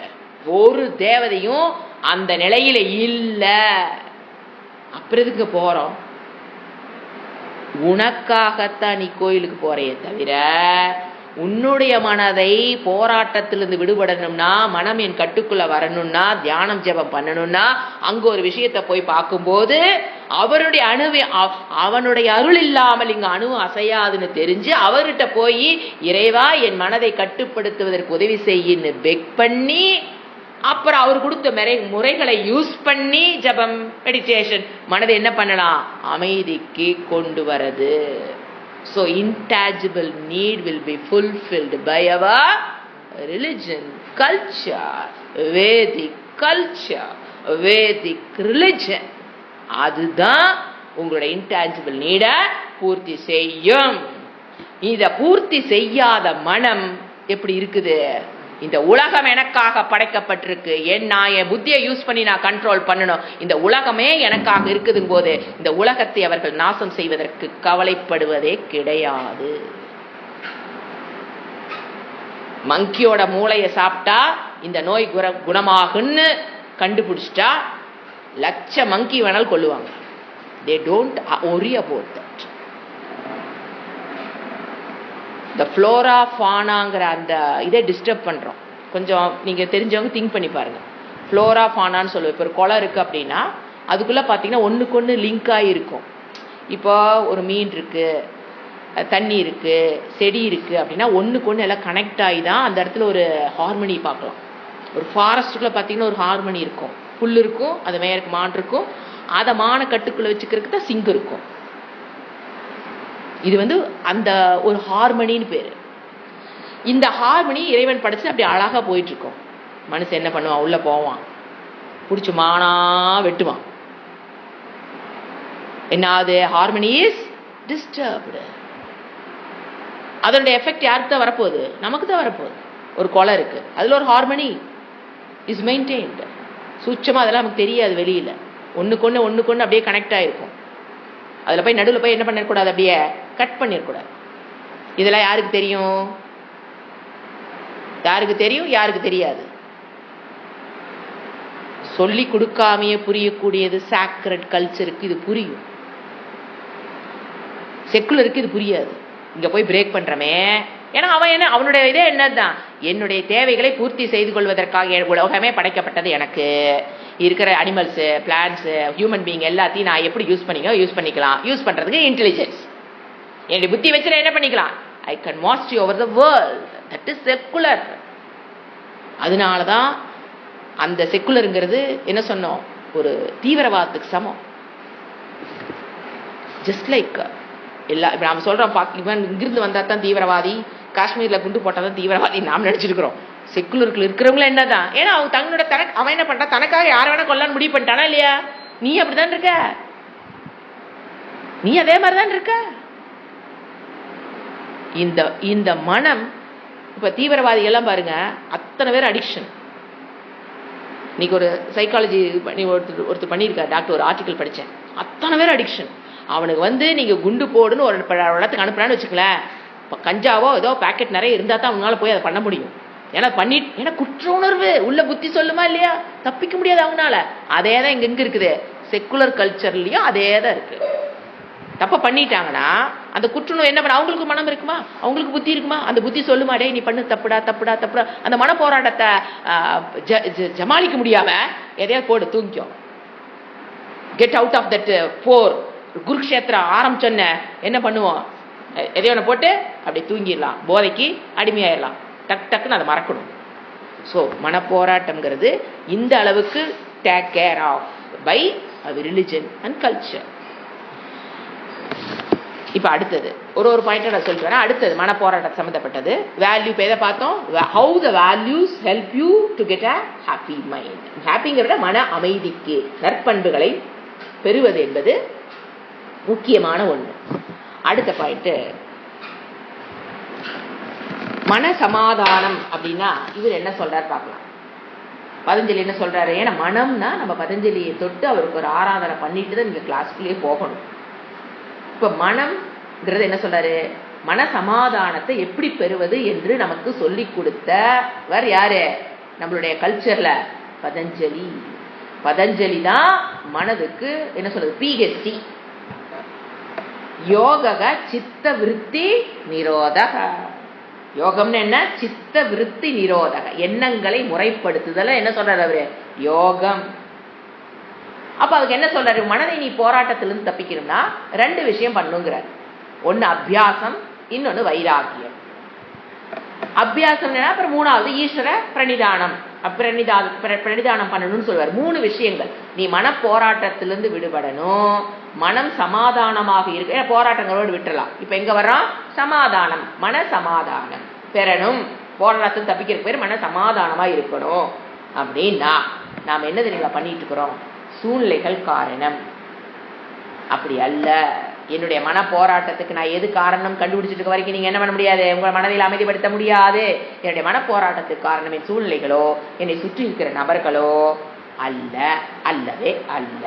ஒரு தேவதையும் அந்த நிலையில இல்ல. அப்புறம் எதுக்கு போறோம்? உனக்காகத்தான் நீ கோயிலுக்கு போறையே தவிர, உன்னுடைய மனதை போராட்டத்திலிருந்து விடுபடணும்னா, மனம் என் கட்டுக்குள்ள வரணும்னா, தியானம் ஜெபம் பண்ணணும்னா, அங்க ஒரு விஷயத்தை போய் பார்க்கும்போது அவருடைய அவனுடைய அருள் இல்லாமல் இங்க அணு அசையாதுன்னு தெரிஞ்சு அவர்கிட்ட போய் இறைவா என் மனதை கட்டுப்படுத்துவதற்கு உதவி செய்யின்னு பெக் பண்ணி அப்புறம் அவர் கொடுத்த முறைகளை யூஸ் பண்ணி ஜபம் மெடிடேஷன் மனதை என்ன பண்ணலாம், அமைதிக்கு கொண்டு வரது. So intangible need will be fulfilled by our religion, culture, Vedic culture, Vedic religion. அதுதான் உங்களுடைய இன்டான்ஜிபிள் நீட பூர்த்தி செய்யும். இத பூர்த்தி செய்யாத மனம் எப்படி இருக்குது, இந்த உலகம் எனக்காக படைக்கப்பட்டிருக்கு, நான் என் புத்தியை யூஸ் பண்ணி நான் கண்ட்ரோல் பண்ணணும், இந்த உலகமே எனக்காக இருக்குதுங்க போது இந்த உலகத்தை அவர்கள் நாசம் செய்வதற்கு கவலைப்படுவதே கிடையாது. மங்கியோட மூளையை சாப்பிட்டா இந்த நோய் குணமாகுன்னு கண்டுபிடிச்சிட்டா லட்ச மங்கி வேணாலும் கொள்ளுவாங்க. they don't worry about that. the flora faunaங்கிற அந்த இதை டிஸ்டர்ப் பண்றோம். கொஞ்சம் நீங்க தெரிஞ்சவங்க திங்க் பண்ணி பாருங்க. ஃப்ளோரா ஃபானான்னு சொல்லுவோம். இப்போ ஒரு குளம் இருக்கு அப்படின்னா அதுக்குள்ள பாத்தீங்கன்னா ஒண்ணுக்கு ஒண்ணு லிங்க் ஆகி இருக்கும். இப்போ ஒரு மீன் இருக்கு, தண்ணி இருக்கு, செடி இருக்கு அப்படின்னா ஒண்ணுக்கு ஒண்ணு எல்லாம் கனெக்ட் ஆகி தான் அந்த இடத்துல ஒரு ஹார்மனி பார்க்கலாம். ஒரு ஃபாரஸ்ட்டுக்குள்ள பாத்தீங்கன்னா ஒரு ஹார்மனி இருக்கும், புல் இருக்கும், அது மேயருக்கு மான் இருக்கும், அதை மான கட்டுக்குள்ள வச்சுக்கிறதுக்கு தான் சிங்க் இருக்கும். இது அந்த ஒரு ஹார்மனின்னு பேரு. இந்த ஹார்மனி இறைவன் படைச்சு அப்படி அழகா போயிட்டு இருக்கும். மனுஷன் என்ன பண்ணுவான், உள்ள போவான், பிடிச்சி மானா வெட்டுவான். என்னாவது, ஹார்மனி இஸ் டிஸ்டர்ப்டு. அதனுடைய எஃபெக்ட் யாருக்கு தான் வரப்போகுது, நமக்கு தான் வரப்போகுது. ஒரு கொலை இருக்கு, அதுல ஒரு ஹார்மனி இஸ் மெயின்டைன்டு. சூட்சமா அதெல்லாம் நமக்கு தெரியாது வெளியில. ஒண்ணுக்கு அப்படியே கனெக்ட் ஆயிருக்கும். அதுல போய் நடுவில் போய் என்ன பண்ணிடக்கூடாது, அப்படியே கட் பண்ணிடக்கூடாது. இதெல்லாம் யாருக்கு தெரியும், யாருக்கு தெரியும், யாருக்கு தெரியாது. சொல்லி கொடுக்காமையே புரியக்கூடியது சாக்ரட் கல்ச்சருக்கு இது புரியும். செக்குலருக்கு இது புரியாது. இங்க போய் பிரேக் பண்றமே, ஏன்னா அவன் என்ன, அவனுடைய இதே என்னதான், என்னுடைய தேவைகளை பூர்த்தி செய்து கொள்வதற்காக உலகமே படைக்கப்பட்டது. எனக்கு இருக்கிற அனிமல்ஸ், பிளான்ஸ், ஹியூமன் பீயிங் எல்லாத்தையும் நான் எப்படி யூஸ் பண்ணிக்கலாம். யூஸ் பண்றதுக்கு இன்டெலிஜென்ஸ், என்னுடைய புத்தி வச்சு என்ன பண்ணிக்கலாம். I can master over the world. That is secular. அதனாலதான் அந்த செக்குலருங்கிறது என்ன சொன்னோம், ஒரு தீவிரவாதத்துக்கு சமம். ஜஸ்ட் லைக் எல்லா இப்ப நாம சொல்றோம், இவன் இங்கிருந்து வந்தா தான் தீவிரவாதி, காஷ்மீர்ல குண்டு போட்டாதான் தீவிரவாதி நாம் நினைச்சிருக்கிறோம். செக்குலருக்குள்ள இருக்கிறவங்கள என்னதான், ஏன்னா அவங்க தங்களோட அவன் என்ன பண்றான், தனக்காக யார வேணா கொல்லான்னு முடிவு பண்ணிட்டானா இல்லையா. நீ அப்படிதான் இருக்க, நீ அதே மாதிரிதான் இருக்க. இந்த மனம் இப்ப தீவிரவாதிகள் எல்லாம் பாருங்க, அத்தனை பேர் அடிக்ஷன். இன்னைக்கு ஒரு சைக்காலஜி ஒருத்தர் பண்ணியிருக்காரு டாக்டர், ஒரு ஆர்டிக்கல் படிச்சேன். அத்தனை பேர் அடிக்ஷன். அவனுக்கு நீங்க குண்டு போடுன்னு ஒரு இடத்துக்கு அனுப்புறான்னு வச்சுக்கலேன், கஞ்சாவோ ஏதோ பேக்கெட் நிறைய இருந்தா தான் அவங்களால போய் அதை பண்ண முடியும். ஏன்னா ஏன்னா குற்ற உணர்வு உள்ள புத்தி சொல்லுமா இல்லையா, தப்பிக்க முடியாது அவங்களால. அதே தான் இங்க இருக்குது, செக்குலர் கல்ச்சர்லயும் அதே தான் இருக்கு. தப்ப பண்ணிட்டாங்கன்னா அந்த குற்றுணர்வு என்ன பண்ண, அவங்களுக்கு மனம் இருக்குமா, அவங்களுக்கு புத்தி இருக்குமா, அந்த புத்தி சொல்லுமா, டே நீ பண்ணு, தப்புடா தப்புடா தப்புடா. அந்த மன போராட்டத்தை ஜமாளிக்க முடியாம எதையாவது போடு, தூங்கிக்கோ, கெட் அவுட் ஆஃப் தட் போர். குருக்ஷேத்திரம் ஆரம்பிச்சோன்ன என்ன பண்ணுவோம், எதையோ ஒன்று போட்டு அப்படி தூங்கிடலாம், போதைக்கு அடிமையாயிடலாம், டக் டக்குன்னு அதை மறக்கணும். ஸோ மனப்போராட்டம்ங்கிறது இந்த அளவுக்கு take care of by religion and culture. இப்போ அடுத்தது ஒரு பாயிண்ட் நான் சொல்லிட்டு வரேன். அடுத்தது மனப்போராட்டம் சம்மந்தப்பட்டது. வேல்யூ இப்போ எதை பார்த்தோம், how the values help you to get a happy mind. ஹாப்பிங்கிறத மன அமைதிக்கு நற்பண்புகளை பெறுவது என்பது முக்கியமான ஒன்று. அடுத்த பாயிண்ட் மன சமாதானம். அப்படின்னா இவர் என்ன சொல்றாரு பார்க்கலாம். பதஞ்சலி என்ன சொல்றாரு, ஏன்னா மனம்னா நம்ம பதஞ்சலியை தொட்டு அவருக்கு ஒரு ஆராதனை பண்ணிட்டு தான் நீங்க கிளாஸ்க்குள்ளேயே போகணும். இப்ப மனம்ங்கிறது என்ன சொல்றாரு, மன சமாதானத்தை எப்படி பெறுவது என்று நமக்கு சொல்லி கொடுத்தவர் யாரு, நம்மளுடைய கல்ச்சர்ல பதஞ்சலி. பதஞ்சலி தான் மனதுக்கு என்ன சொல்றது, பிஹெச்டி. யோக சித்த விருத்தி நிரோதக. யோகம்னு என்ன, சித்த விருத்தி நிரோதக, எண்ணங்களை முறைப்படுத்துதல என்ன சொல்றாரு அவரு, யோகம். அப்ப அதுக்கு என்ன சொல்றாரு, மனதை நீ போராட்டத்திலிருந்து தப்பிக்கணும்னா 2 விஷயம் பண்ணுங்கிறார். ஒன்னு அபியாசம், இன்னொன்னு வைராக்கியம். அபியாசம் அப்புறம் மூணாவது ஈஸ்வர பிரணிதானம். பிரணிதானம் பண்ணணும்னு சொல்லுவார். 3 விஷயங்கள். நீ மன போராட்டத்திலிருந்து விடுபடணும், மனம் சமாதானமாக இருக்கு. போராட்டங்களோடு விட்டுறலாம். இப்ப எங்க வர்றோம்? சமாதானம், மன சமாதானம் பெறணும். போராட்டத்தில் தப்பிக்கிற பேர் மன சமாதானமா இருக்கணும். அப்படின்னா நாம் என்ன தெரியுங்களா பண்ணிட்டு இருக்கிறோம்? சூழ்நிலைகள் காரணம். அப்படி அல்ல. என்னுடைய மன போராட்டத்துக்கு நான் எது காரணம் கண்டுபிடிச்சிட்டு இருக்க வரைக்கும் நீங்க என்ன பண்ண முடியாது, உங்கள் மனதில் அமைதிப்படுத்த முடியாது. என்னுடைய மன போராட்டத்துக்கு காரணம் என் சூழ்நிலைகளோ, என்னை சுற்றி இருக்கிற நபர்களோ அல்ல, அல்லவே அல்ல.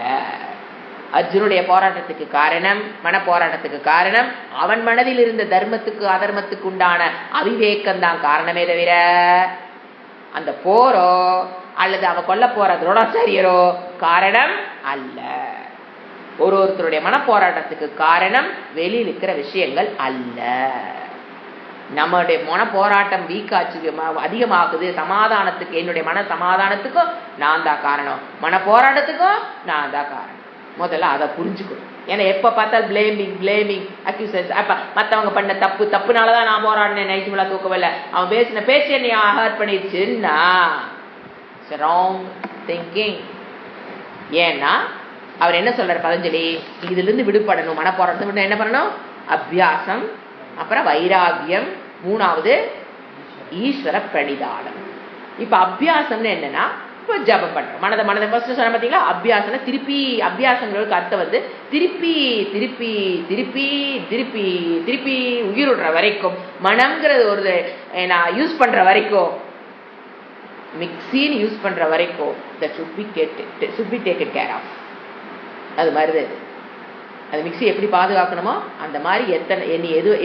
அர்ஜுனுடைய போராட்டத்துக்கு காரணம், மன போராட்டத்துக்கு காரணம் அவன் மனதில் இருந்த தர்மத்துக்கு அதர்மத்துக்கு உண்டான அவிவேகம் தான் காரணமே தவிர அந்த போரோ அல்லது அவன் கொல்ல போற துரோணாச்சாரியரோ காரணம் அல்ல. ஒருத்தருடைய மன போராட்டத்துக்கு காரணம் வெளியில் இருக்கிற விஷயங்கள் அல்ல. நம்மளுடைய மன போராட்டம் வீக்காச்சு, அதிகமாகுது. சமாதானத்துக்கு, என்னுடைய மன சமாதானத்துக்கும் நான் தான் காரணம், மன போராட்டத்துக்கும் நான் தான் காரணம். முதல்ல அதை புரிஞ்சுக்கணும். ஏன்னா எப்ப பார்த்தாலும் பிளேமிங் அக்யூசன்ஸ். அப்ப மற்றவங்க பண்ண தப்புனாலதான் நான் போராடினேன், நைட்டு விழா தூக்கவில்லை, அவன் பேசின பேச்சு என்னை ஹர்ட் பண்ணிடுச்சுன்னா ராங் திங்கிங். ஏன்னா அவர் என்ன சொல்றாரு பதஞ்சலி, இதுல இருந்து விடுபடணும், மன போராட்டம் என்ன பண்ணணும்? அபியாசம், அப்புறம் வைராகியம், மூணாவது ஈஸ்வர பிரணிதானம். இப்ப அபியாசம்னு என்னன்னா, இப்போ ஜபம் பண்றோம். மனதை ஃபர்ஸ்ட் சொன்ன பார்த்தீங்களா, அபியாசம் திருப்பி, அபியாசங்களுக்கு அர்த்தம் வந்து திருப்பி திருப்பி திருப்பி திருப்பி திருப்பி உயிர் விடுற வரைக்கும், மனம்ங்கிறது ஒரு நான் யூஸ் பண்ற வரைக்கும், மிக்சின்னு யூஸ் பண்ற வரைக்கும் that should be taken care of. அது மாதிரி அது மிக்சி எப்படி பாதுகாக்கணுமோ அந்த மாதிரி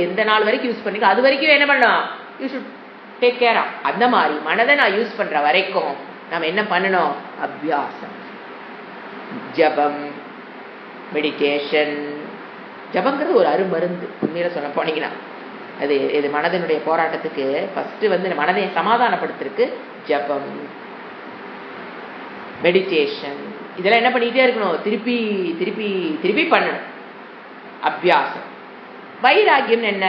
எந்த நாள் வரைக்கும் யூஸ் பண்ணிக்கோ அது வரைக்கும் என்ன பண்ணணும், you should take care of. அந்த மாதிரி மனதை நான் யூஸ் பண்ற வரைக்கும் நம்ம என்ன பண்ணணும்? அபியாசம், ஜபம், மெடிடேஷன். ஜபங்கிறது ஒரு அருமருந்து. உண்மையில சொல்ல போனீங்கன்னா இது மனதினுடைய போராட்டத்துக்கு ஃபர்ஸ்ட் வந்து மனதை சமாதானப்படுத்துறதுக்கு ஜபம், மெடிடேஷன், இதெல்லாம் என்ன பண்ணிட்டே இருக்கணும்? திருப்பி திருப்பி திருப்பி பண்ணணும். அபியாசம். வைராகியம் என்ன?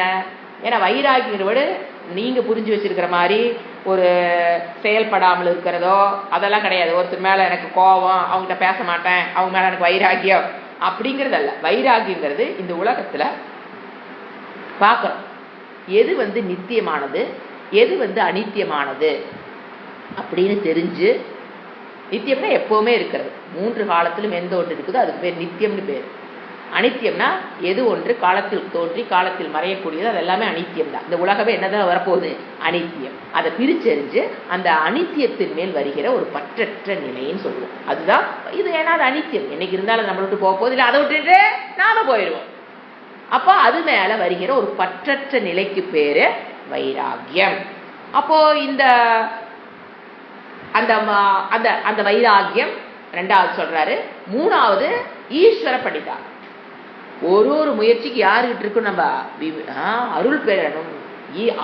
ஏன்னா வைராகியங்களோட நீங்க புரிஞ்சு வச்சிருக்கிற மாதிரி ஒரு செயல்படாமல் இருக்கிறதோ அதெல்லாம் கிடையாது. ஒருத்தர் மேல எனக்கு கோபம், அவங்ககிட்ட பேச மாட்டேன், அவங்க மேல எனக்கு வைராகியம் அப்படிங்கிறது அல்ல. வைராகியங்கிறது இந்த உலகத்துல பார்க்கணும் எது வந்து நித்தியமானது, எது வந்து அனித்தியமானது அப்படின்னு தெரிஞ்சு. நித்தியம்னா எப்பவுமே இருக்கிறது, 3 காலத்திலும் எந்த ஒன்று இருக்குதோ அதுக்கு பேர் நித்தியம்னு பேர். அனித்தியம்னா எது ஒன்று காலத்தில் தோன்றி காலத்தில் மறையக்கூடியது, அது எல்லாமே அனித்தியம் தான். இந்த உலகமே என்னதான் வரப்போகுது? அனித்தியம். அதை பிரிச்செறிஞ்சு அந்த அனித்தியத்தின் மேல் வருகிற ஒரு பற்றற்ற நிலைன்னு சொல்லுவோம். அதுதான் இது. ஏன்னா அது அனித்தியம், என்னைக்கு இருந்தாலும் நம்மள விட்டு போக போகுது, இல்லை அதை விட்டுட்டு நாம போயிடுவோம். அப்போ அது மேல வருகிற ஒரு பற்றற்ற நிலைக்கு பேரு வைராகியம். அப்போ இந்த அந்த அந்த அந்த வைராகியம் 2வது சொல்றாரு. 3வது ஈஸ்வர பிரணிதானம். ஒரு முயற்சிக்கு யாருகிட்ட இருக்கும்? நம்ம அருள் பெறணும்.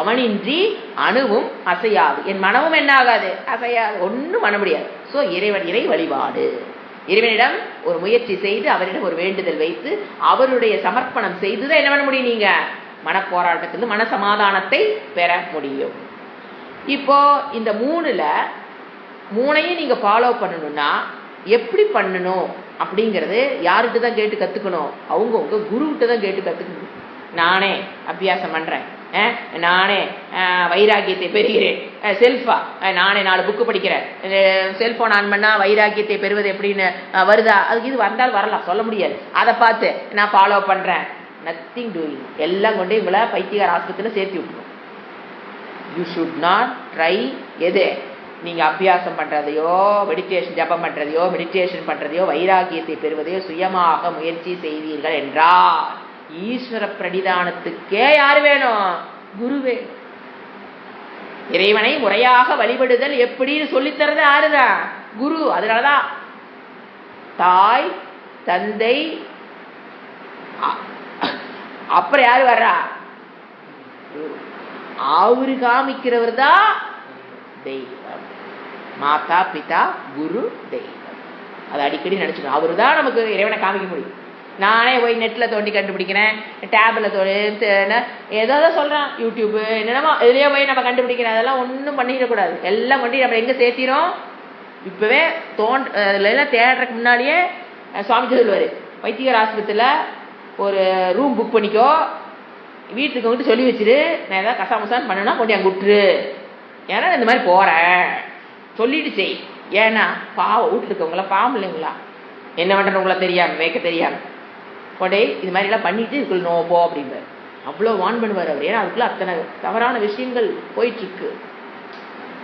அவனின்றி அணுவும் அசையாது, என் மனமும் என்ன ஆகாது? அசையாது, ஒன்றும் பண்ண முடியாது. ஸோ இறை வழிபாடு. இறைவனிடம் ஒரு முயற்சி செய்து அவரிடம் ஒரு வேண்டுதல் வைத்து அவருடைய சமர்ப்பணம் செய்துதான் என்ன பண்ண முடியும்? நீங்க மன போராட்டத்திலிருந்து மன சமாதானத்தை பெற முடியும். இப்போ இந்த 3ஐயும் நீங்க ஃபாலோ பண்ணணும்னா எப்படி பண்ணணும் அப்படிங்கிறது யார்கிட்ட தான் கேட்டு கத்துக்கணும்? அவங்கவுங்க குருகிட்ட தான் கேட்டு கத்துக்கணும். நானே அபியாசம் பண்றேன், நானே வைராகியத்தை பெறுகிறேன், செல்ஃபா நானே 4 புக்கு படிக்கிறேன், செல்போன் ஆன் பண்ணா வைராகியத்தை பெறுவது எப்படின்னு வருதா? அதுக்கு இது வந்தால் வரலாம், சொல்ல முடியாது. அதை பார்த்து நான் ஃபாலோ பண்றேன், நத்திங் டூயிங். எல்லாம் கொண்டு இவங்களை பைத்தியகார ஆஸ்பத்திரியில் சேர்த்து விட்டுரும். You should not try. எது நீங்க அபியாசம் பண்றதையோ, மெடிடேஷன் ஜபம் பண்றதையோ, மெடிடேஷன் பண்றதையோ, வைராகியத்தை பெறுவதையோ சுயமாக முயற்சி செய்வீர்கள் என்றால் ஈஸ்வர பிரணிதானத்துக்கே யாரு வேணும்? குரு வேணும். இறைவனை முறையாக வழிபடுதல் எப்படின்னு சொல்லித்தரது யாருதான்? குரு. அதனாலதான் தாய், தந்தை, அப்புறம் யாரு வர்றா? அவரு காமிக்கிறவர் தான் தெய்வம். மாதா, பிதா, குரு, தெய்வம். அதை அடிக்கடி நினைச்சுக்கணும். அவரு தான் நமக்கு இறைவனை காமிக்க முடியும். நானே போய் நெட்டில் தோண்டி கண்டுபிடிக்கிறேன், டேபில் ஏதோ சொல்கிறான், யூடியூப்பு என்னென்னமோ எதுலேயோ போய் நம்ம கண்டுபிடிக்கிறேன். அதெல்லாம் ஒன்றும் பண்ணிடக்கூடாது. எல்லாம் பண்ணி நம்ம எங்கே சேர்த்திரோம். இப்போவே எல்லாம் தேடுறதுக்கு முன்னாடியே சுவாமி சொல்லுவார், வைத்தியர் ஆஸ்பத்திரியில் ஒரு ரூம் புக் பண்ணிக்கோ, வீட்டுக்கு வந்துட்டு சொல்லி வச்சுரு, நான் ஏதாவது கசாமசான்னு பண்ணனா கொண்டு அங்கே விட்டுரு, ஏன்னா இந்த மாதிரி போகிறேன் சொல்லிட்டு செய். ஏன்னா பாவம் வீட்டில் இருக்கவங்களா பாவம் இல்லைங்களா, என்ன பண்ணுறவங்களா தெரியாமல் வைக்க தெரியாமல் கொண்டே இது மாதிரிலாம் பண்ணிட்டு இதுக்குள்ள நோப்போ அப்படிம்பார். அவ்வளோ வான் பண்ணுவார் அவர். ஏன்னா அதுக்குள்ள அத்தனை தவறான விஷயங்கள் போயிட்டுருக்கு.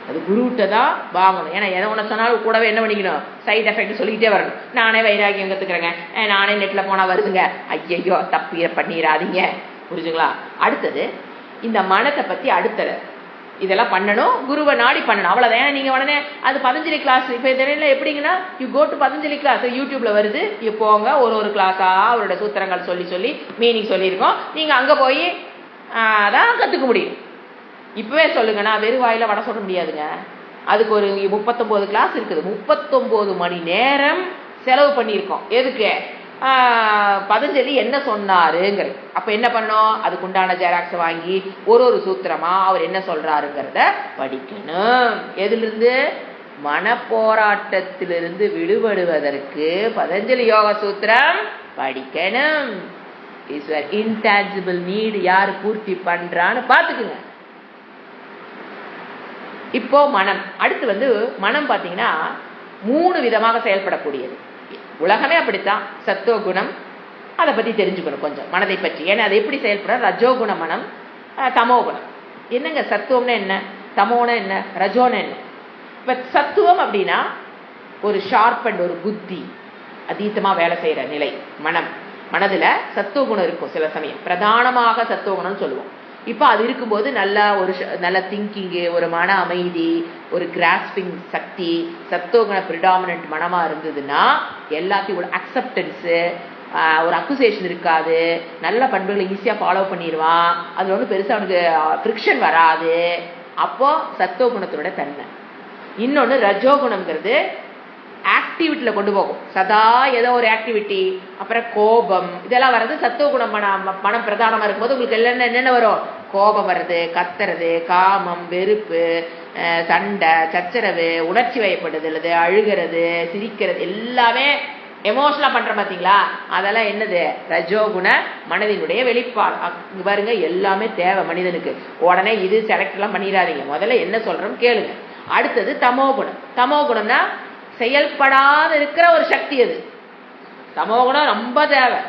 அது குருவிட்ட தான் வாங்கணும். ஏன்னா எதை ஒன்று சொன்னாலும் கூடவே என்ன பண்ணிக்கணும், சைட் எஃபெக்ட் சொல்லிக்கிட்டே வரணும். நானே வைராகியம் கற்றுக்குறேங்க, நானே நெட்டில் போனால் வருதுங்க, ஐயையோ தப்பி பண்ணிடாதீங்க. புரிஞ்சுங்களா? அடுத்தது இந்த மனத்தை பற்றி அடுத்தது இதெல்லாம் பண்ணணும், குருவை நாடி பண்ணணும், அவ்வளோதான். ஏன்னா நீங்கள் உடனே அது பதஞ்சலி கிளாஸ் இப்போ தெரியல எப்படிங்கன்னா, you go to Patanjali class யூடியூப்ல வருது, போங்க ஒரு கிளாஸாக அவரோட சூத்திரங்கள் சொல்லி மீனிங் சொல்லியிருக்கோம். நீங்கள் அங்கே போய் அதான் கற்றுக்க முடியும். இப்போவே சொல்லுங்க, நான் வெறும் வாயில வடை சொல்ல முடியாதுங்க. அதுக்கு ஒரு 39 கிளாஸ் இருக்குது. 39 மணி நேரம் செலவு பண்ணியிருக்கோம். எதுக்கு? பதஞ்சலி என்ன சொன்னாருங்கிறது. அப்ப என்ன பண்ணணும், அதுக்குண்டான ஜெராக்ஸ் வாங்கி ஒரு சூத்திரமா அவர் என்ன சொல்றாருங்கிறத படிக்கணும். எதிலிருந்து? மனப்போராட்டத்திலிருந்து விடுபடுவதற்கு பதஞ்சலி யோக சூத்திரம் படிக்கணும். இன்டான்ஜிபிள் நீட் யாரு பூர்த்தி பண்றான்னு பாத்துக்குங்க. இப்போ மனம். அடுத்து மனம் பாத்தீங்கன்னா 3 விதமாக செயல்படக்கூடியது. உலகமே அப்படித்தான். சத்துவ குணம், அதை பற்றி தெரிஞ்சுக்கணும் கொஞ்சம் மனதை பற்றி. ஏன்னா அது எப்படி செயல்பட, ரஜோகுண மனம், தமோ குணம். என்னங்க சத்துவம்னா என்ன, தமோனா என்ன, ரஜோனா என்ன? இப்போ சத்துவம் அப்படின்னா ஒரு ஷார்ப் அண்ட் ஒரு புத்தி அதீதமாக வேலை செய்கிற நிலை மனம். மனதில் சத்துவ குணம் இருக்கும் சில சமயம், பிரதானமாக சத்துவ குணம்னு சொல்லுவோம். இப்போ அது இருக்கும்போது நல்ல திங்கிங்கு, ஒரு மன அமைதி, ஒரு கிராஸ்பிங் சக்தி, சத்துவகுண ப்ரிடாமினன்ட் மனமாக இருந்ததுன்னா எல்லாத்தையும் ஒரு அக்செப்டன்ஸு, ஒரு அக்குசேஷன் இருக்காது, நல்ல பண்புகளை ஈஸியாக ஃபாலோ பண்ணிடுவான், அதில் ஒன்றும் பெருசாக அவனுக்கு ஃப்ரிக்ஷன் வராது. அப்போ சத்துவகுணத்தோட தன்மை. இன்னொன்று ரஜோகுணம்ங்கிறது ஆக்டிவிட்டியில் கொண்டு போகும், சதா ஏதோ ஒரு ஆக்டிவிட்டி. அப்புறம் கோபம், இதெல்லாம் வர்றது சத்துவகுணம் மனம் பிரதானமாக இருக்கும்போது உங்களுக்கு என்னென்ன வரும், கோபம் வர்றது, கத்துறது, காமம், வெறுப்பு, சண்டை, சச்சரவு, உணர்ச்சி வயப்படுதல், அழுகிறது, சிரிக்கிறது, எல்லாமே எமோஷனலாக பண்ணுற பார்த்தீங்களா, அதெல்லாம் என்னது, ரஜோகுண மனதினுடைய வெளிப்பாடு. பாருங்க, எல்லாமே தேவை மனிதனுக்கு. உடனே இது செலக்ட்லாம் பண்ணிடாதீங்க, முதல்ல என்ன சொல்கிறோம் கேளுங்க. அடுத்தது தமோகுணம். தமோகுணம்னா செயல்படாத இருக்கிற ஒரு சக்தி. அது தமோகுணம் ரொம்ப தேவை.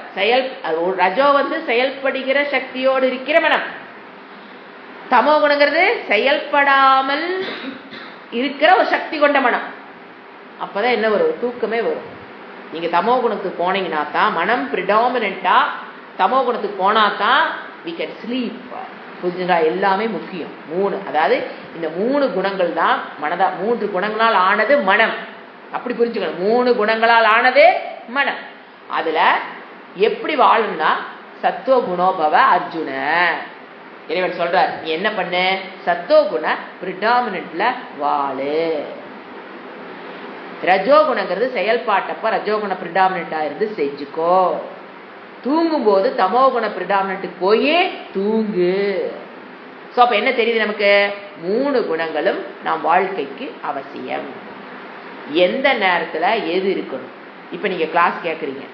ரஜோ செயல்படுகிற சக்தியோடு இருக்கிற மனம். தமோகுணங்கிறது செயல்படாமல் இருக்கிற ஒரு சக்தி கொண்ட மனம். அப்பதான் என்ன வரும், தூக்கமே வரும். நீங்க தமோ குணத்துக்கு போனீங்கன்னா தான், மனம் பிரிடாமினண்டா தமோ குணத்துக்கு போனா தான் we can sleep. புரிஞ்சுங்களா? எல்லாமே முக்கியம். 3, அதாவது இந்த 3 குணங்கள் தான் மனதா. 3 குணங்களால் ஆனது மனம். அப்படி புரிஞ்சுக்கணும். 3 குணங்களால் ஆனது மனம். அதுல எப்படி வாழணும்னா சத்துவ குணோபவ அர்ஜுன. இறைவன் சொல்றார், நீ என்ன பண்ணு, சத்துவ குண பிரிடாமினன்ட்ல வாழு. ரஜோகுணங்கிறது செயல்பாட்டப்ப ரஜோகுண பிரிடாமினண்டா இருந்து செஞ்சுக்கோ. தூங்கும் போது தமோகுண பிரிடாமினன்ட்டுக்கு போயே தூங்கு. ஸோ அப்போ என்ன தெரியுது நமக்கு, 3 குணங்களும் நாம் வாழ்க்கைக்கு அவசியம். எந்த நேரத்தில் எது இருக்கணும். இப்போ நீங்கள் கிளாஸ் கேட்குறீங்க,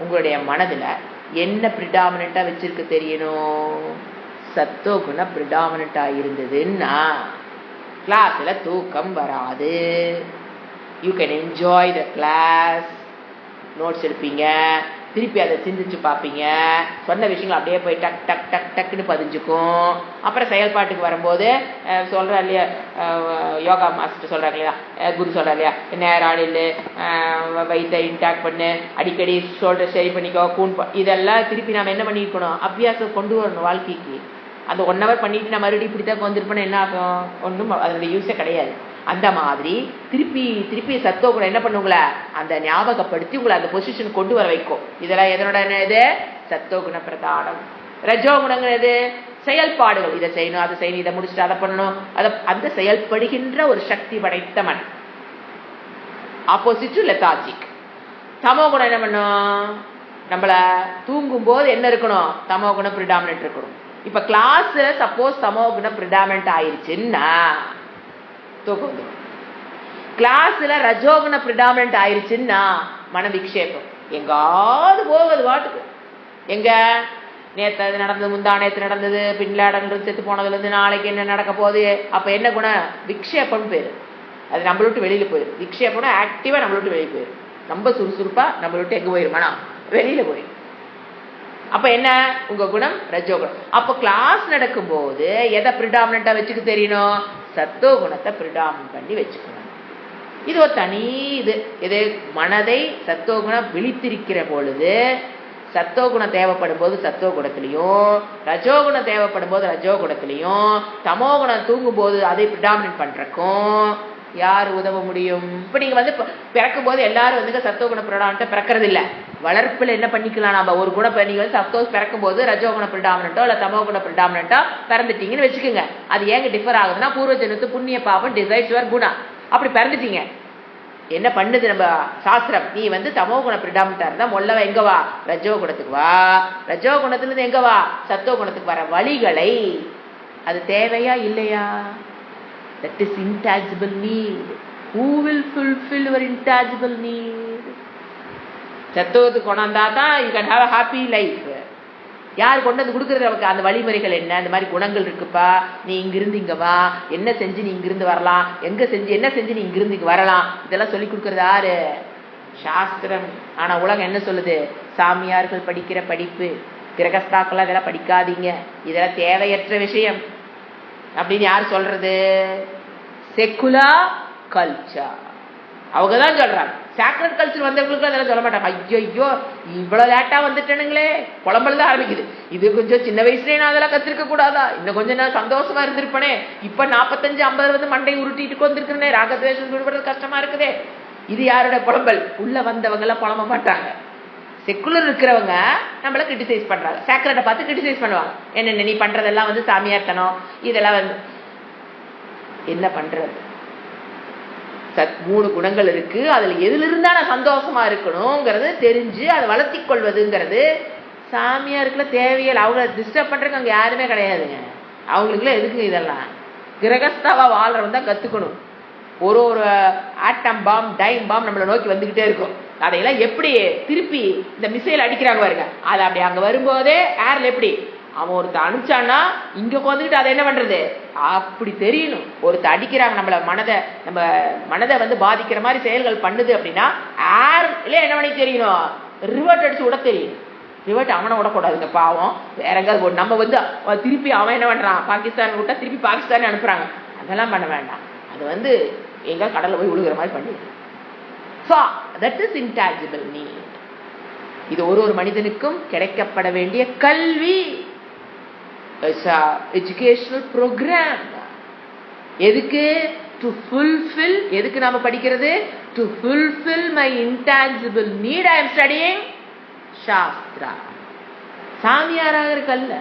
உங்களுடைய மனதில் என்ன பிரிடாமினண்ட்டாக வச்சிருக்க தெரியணும். சத்துவகுண பிரிடாமினண்ட்டாக இருந்ததுன்னா கிளாஸில் தூக்கம் வராது. You can enjoy the class. Notes எடுப்பீங்க, திருப்பி அதை சிந்திச்சு பார்ப்பீங்க, சொன்ன விஷயங்கள் அப்படியே போய் டக் டக் டக் டக்குன்னு பதிஞ்சுக்கும். அப்புறம் செயல்பாட்டுக்கு வரும்போது சொல்கிறா இல்லையா, யோகா மாஸ்டர் சொல்கிறாங்க இல்லையா, குரு சொல்கிறா இல்லையா, நேராளில் வயிற்றை இன்டாக்ட் பண்ணு, அடிக்கடி ஷோல்டர் சரி பண்ணிக்கோ, இதெல்லாம் திருப்பி நாம் என்ன பண்ணியிருக்கணும், அபியாசம் கொண்டு வரணும் வாழ்க்கைக்கு. அந்த 1 hour பண்ணிட்டு நான் மறுபடியும் இப்படி தான் வந்துருப்பேன்னு என்ன ஆகும், ஒன்றும் அதனுடைய யூஸே கிடையாது. அந்த மாதிரி திருப்பி சத்துவகுணம் என்ன பண்ணுங்கள, அந்த ஞாபகப்படுத்தி உங்களை அந்த பொசிஷன் கொண்டு வர வைக்கும். இதெல்லாம் எதனோட இது, சத்துவகுண பிரதானம். ரஜோகுணங்கிறது செயல்பாடுகள், இதை செய்யணும் அதை செய்யணும், இதை முடிச்சுட்டு அதை பண்ணணும், அந்த செயல்படுகின்ற ஒரு சக்தி படைத்த மன். Opposite lethargic. தமோ குணம் என்ன பண்ணும், நம்மள தூங்கும் போது என்ன இருக்கணும்? தமோ குணம் பிரிடாமினன்ட் இருக்கணும். இப்ப கிளாஸ்ல சப்போஸ் தமோ குணம் பிரிடாமினன்ட் ஆயிருச்சுன்னா தூக்கம் வந்துடும். கிளாஸ்ல ரஜோகுண பிரிடாமினன்ட் ஆயிருச்சுன்னா மன விக்ஷேபம், எங்காவது போகுது வாட்டுக்கு. எங்க நேற்று அது நடந்தது, முந்தா நேற்று நடந்தது, பின்லாடன்றது செத்து போனதுல இருந்து நாளைக்கு என்ன நடக்க போகுது. அப்ப என்ன குணம்? விக்ஷேபம் பேரு. அது நம்மள விட்டு வெளியில போயிடும். விக்ஷேபம்னா ஆக்டிவா நம்மள விட்டு வெளியே போயிடும். ரொம்ப சுறுசுறுப்பா நம்மள விட்டு எங்க போயிருமானா வெளியில போயிடும். அப்ப என்ன? உங்க குணம் ரஜோகுணம். அப்ப கிளாஸ் நடக்கும் போது எதை பிரிடாமினண்டா வச்சுக்க தெரியணும்? சத்தோ குணத்தை பிரிடாமினன்ட் பண்ணி வச்சுக்கணும். இது ஒரு தனி இது மனதை சத்தோ குணம் விழித்திருக்கிற பொழுது சத்தோகுணம் தேவைப்படும் போது சத்தோ குணத்திலையும், ரஜோகுணம் தேவைப்படும் போது ரஜோ குணத்திலையும், தமோ குணம் தூங்கும் போது அதை பிரிடாமினன்ட் பண்றக்கும் யார் உதவ முடியும்? இப்ப நீங்க பிறக்கும் போது எல்லாரும் சத்தோ குண பிரிடாமினன்ட்டா பிறக்கிறது இல்ல. வளர்ப்புல என்ன பண்ணிக்கலாம்? நம்ம ஒரு குணம் நீங்க சத்தோஸ் பிறக்கும் போது ரஜோ குண பிரிடாமினன்ட்டோ இல்ல தமோ குண பிரிடாமினன்ட்டா பிறந்துட்டீங்கன்னு வச்சுக்கோங்க. அது ஏங்க டிஃபர் ஆகுதுன்னா பூர்வ ஜென்மத்து புண்ணிய பாபம் டிசைர்ஸ் யுவர் குணா. அப்படி பிறந்துட்டீங்க. என்ன பண்ணுது நம்ம சாஸ்திரம்? நீ தமோ குண பிரிடாமினன்ட்டா இருந்தா மொல்லவ எங்க வா? ரஜோ குணத்துக்கு வா. ரஜோ குணத்துல இருந்து எங்க வா? சத்தோ குணத்துக்கு வர வழிகளை அது தேவையா இல்லையா? That is intangible need. Who will fulfill your intangible need? சத்தோத்துக்கு கொண்டாந்தா தான் you can have a happy life. யார் கொண்டு வந்து கொடுக்குறது நமக்கு? அந்த வழிமுறைகள் என்ன? அந்த மாதிரி குணங்கள் இருக்குப்பா, நீ இங்கிருந்து இங்க வா, என்ன செஞ்சு நீ இங்கிருந்து வரலாம், என்ன செஞ்சு நீ இங்கிருந்து இங்க வரலாம், இதெல்லாம் சொல்லி கொடுக்கறது யாரு? சாஸ்திரம். ஆனா உலகம் என்ன சொல்லுது? சாமியார்கள் படிக்கிற படிப்பு, கிரகஸ்தாக்கெல்லாம் இதெல்லாம் படிக்காதீங்க, இதெல்லாம் தேவையற்ற விஷயம் அப்படின்னு யார் சொல்றது? Secular culture. அவங்கதான் சொல்றாங்க. சாக்ரட் கல்ச்சர் வந்தவங்களுக்கு அதெல்லாம் சொல்ல மாட்டாங்க. ஐயோ இவ்வளவு லேட்டா வந்துட்டேனுங்களே, குழம்புலதான் ஆரம்பிக்குது. இது கொஞ்சம் சின்ன வயசுலயே நான் அதெல்லாம் கத்திருக்க கூடாதா? இன்னும் கொஞ்சம் நான் சந்தோஷமா இருந்திருப்பனே, இப்ப 45-50 மண்டை உருட்டிட்டு வந்திருக்கிறேனே, ராகத்வேஷம் விடுபடுறது கஷ்டமா இருக்குதே. இது யாரோட புலம்பல்? உள்ள வந்தவங்க எல்லாம் புலம்ப மாட்டாங்க. செக்குலர் இருக்கிறவங்க நம்மள கிரிட்டிசைஸ் பண்றாங்க, சாக்ரட்டை பார்த்து கிரிட்டிசைஸ் பண்ணுவாங்க. என்ன நீ பண்றதெல்லாம் சாமியார்த்தனம், இதெல்லாம் என்ன பண்றது? 3 குணங்கள் இருக்கு, அதுல எதுல இருந்தா நான் சந்தோஷமா இருக்கணும்ங்கிறது தெரிஞ்சு அதை வளர்த்தி கொள்வதுங்கிறது சாமியாருக்குள்ள தேவையில்லை. அவங்க டிஸ்டர்ப் பண்றதுக்கு அங்க யாருமே கிடையாதுங்க. அவங்களுக்குள்ள எதுக்குங்க இதெல்லாம்? கிரகஸ்தாவா வாழ்றவன் தான் கத்துக்கணும். ஒரு ஆட்டம் பாம் டைம் பாம் நம்மளை நோக்கி வந்துகிட்டே இருக்கும். அதையெல்லாம் எப்படி திருப்பி இந்த மிசைல் அடிக்கிறாங்க பாருங்க, அது அப்படி அங்க வரும்போதே ஏர்ல எப்படி அவன் ஒருத்த அனுப்பிச்சான்னா இங்க வந்துக்கிட்டு அதை என்ன பண்றது அப்படி தெரியணும். ஒருத்த அடிக்கிறாங்க நம்ம மனதை பாதிக்கிற மாதிரி செயல்கள் பண்ணுது அப்படின்னா ஏர்ல என்ன பண்ணி தெரியணும்? ரிவர்ட் அடிச்சு விட தெரியும். ரிவர்ட் அவனை விடக்கூடாதுங்க, பாவம். வேற எங்காவது நம்ம திருப்பி அவன் என்ன பண்றான்? பாகிஸ்தான் விட்டா திருப்பி பாகிஸ்தான் அனுப்புறாங்க. அதெல்லாம் பண்ண வேண்டாம். அது எங்க கடல்ல போய் விழுகிற மாதிரி பண்ணிடுது. So that is intangible need. இது ஒரு மனிதனுக்கும் கிடைக்கப்பட வேண்டிய கல்வி, எஜுகேஷனல் ப்ரோக்ராம். எதுக்கு? To fulfil. எதுக்கு நாம படிக்கிறது? To fulfil my intangible need. I am studying shastra. சாமியாராக இருக்கல்ல.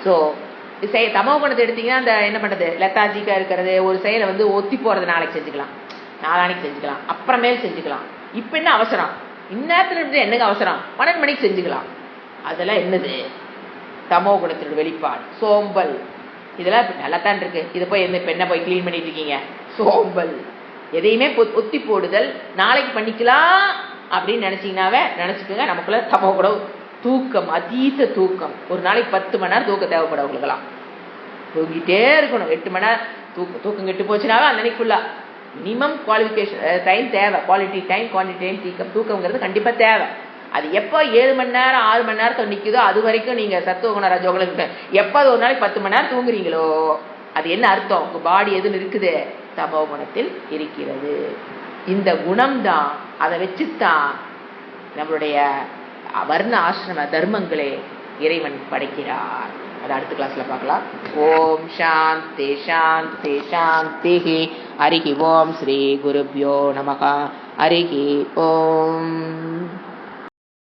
ஸோ தமோ குணத்தை எடுத்தீங்கன்னா அந்த என்ன பண்றது, லெத்தாஜிக்கா இருக்கிறது, ஒரு செயலை ஒத்தி போறது நாளைக்கு செஞ்சுக்கலாம், நாளானைக்கு செஞ்சுக்கலாம், அப்புறமேல் செஞ்சுக்கலாம். இப்ப என்ன அவசரம்? இந்நேரத்துல இருந்து என்னங்க அவசரம்? 12 மணிக்கு செஞ்சுக்கலாம். அதெல்லாம் என்னது? தமோ குணத்தினோட வெளிப்பாடு. சோம்பல். இதெல்லாம் நல்லாத்தான் இருக்கு. இதை போய் என்ன போய் கிளீன் பண்ணிட்டு இருக்கீங்க? சோம்பல். எதையுமே ஒத்தி போடுதல், நாளைக்கு பண்ணிக்கலாம் அப்படின்னு நினைச்சுக்கோங்க. நமக்குள்ள தமோ குணம். தூக்கம், அதீத தூக்கம். ஒரு நாளைக்கு 10 மணி நேரம் தூக்கம் தேவைப்படும் அவங்களுக்கெல்லாம். தூங்கிட்டே இருக்கணும். 8 மணி நேரம் தூக்கம் கெட்டு போச்சுனாவே அந்த அன்னைக்கு ஃபுல்லா மினிமம் குவாலிஃபிகேஷன் டைம் தேவை. Quality time, quantity time. தூக்கம்ங்கிறது கண்டிப்பா தேவை. அது எப்போ 7 மணி நேரம் 6 மணி நேரத்தை நிற்குதோ அது வரைக்கும் நீங்க சத்துவகுண ரஜோகுணம். எப்போ ஒரு நாளைக்கு 10 மணி நேரம் தூங்குறீங்களோ அது என்ன அர்த்தம்? உங்க பாடி எதுன்னு இருக்குது? தமோ குணத்தில் இருக்கிறது. இந்த குணம் தான், அதை வச்சுத்தான் நம்மளுடைய வர்ண ஆசிரம தர்மங்களே இறைவன் படைக்கிறார். அதை அடுத்த கிளாஸ்ல பார்க்கலாம். ஓம் சாந்தி சாந்தி சாந்தி. ஹரிஹி ஓம் ஸ்ரீ குருப்யோ நமஹ. ஹரிஹி ஓம்.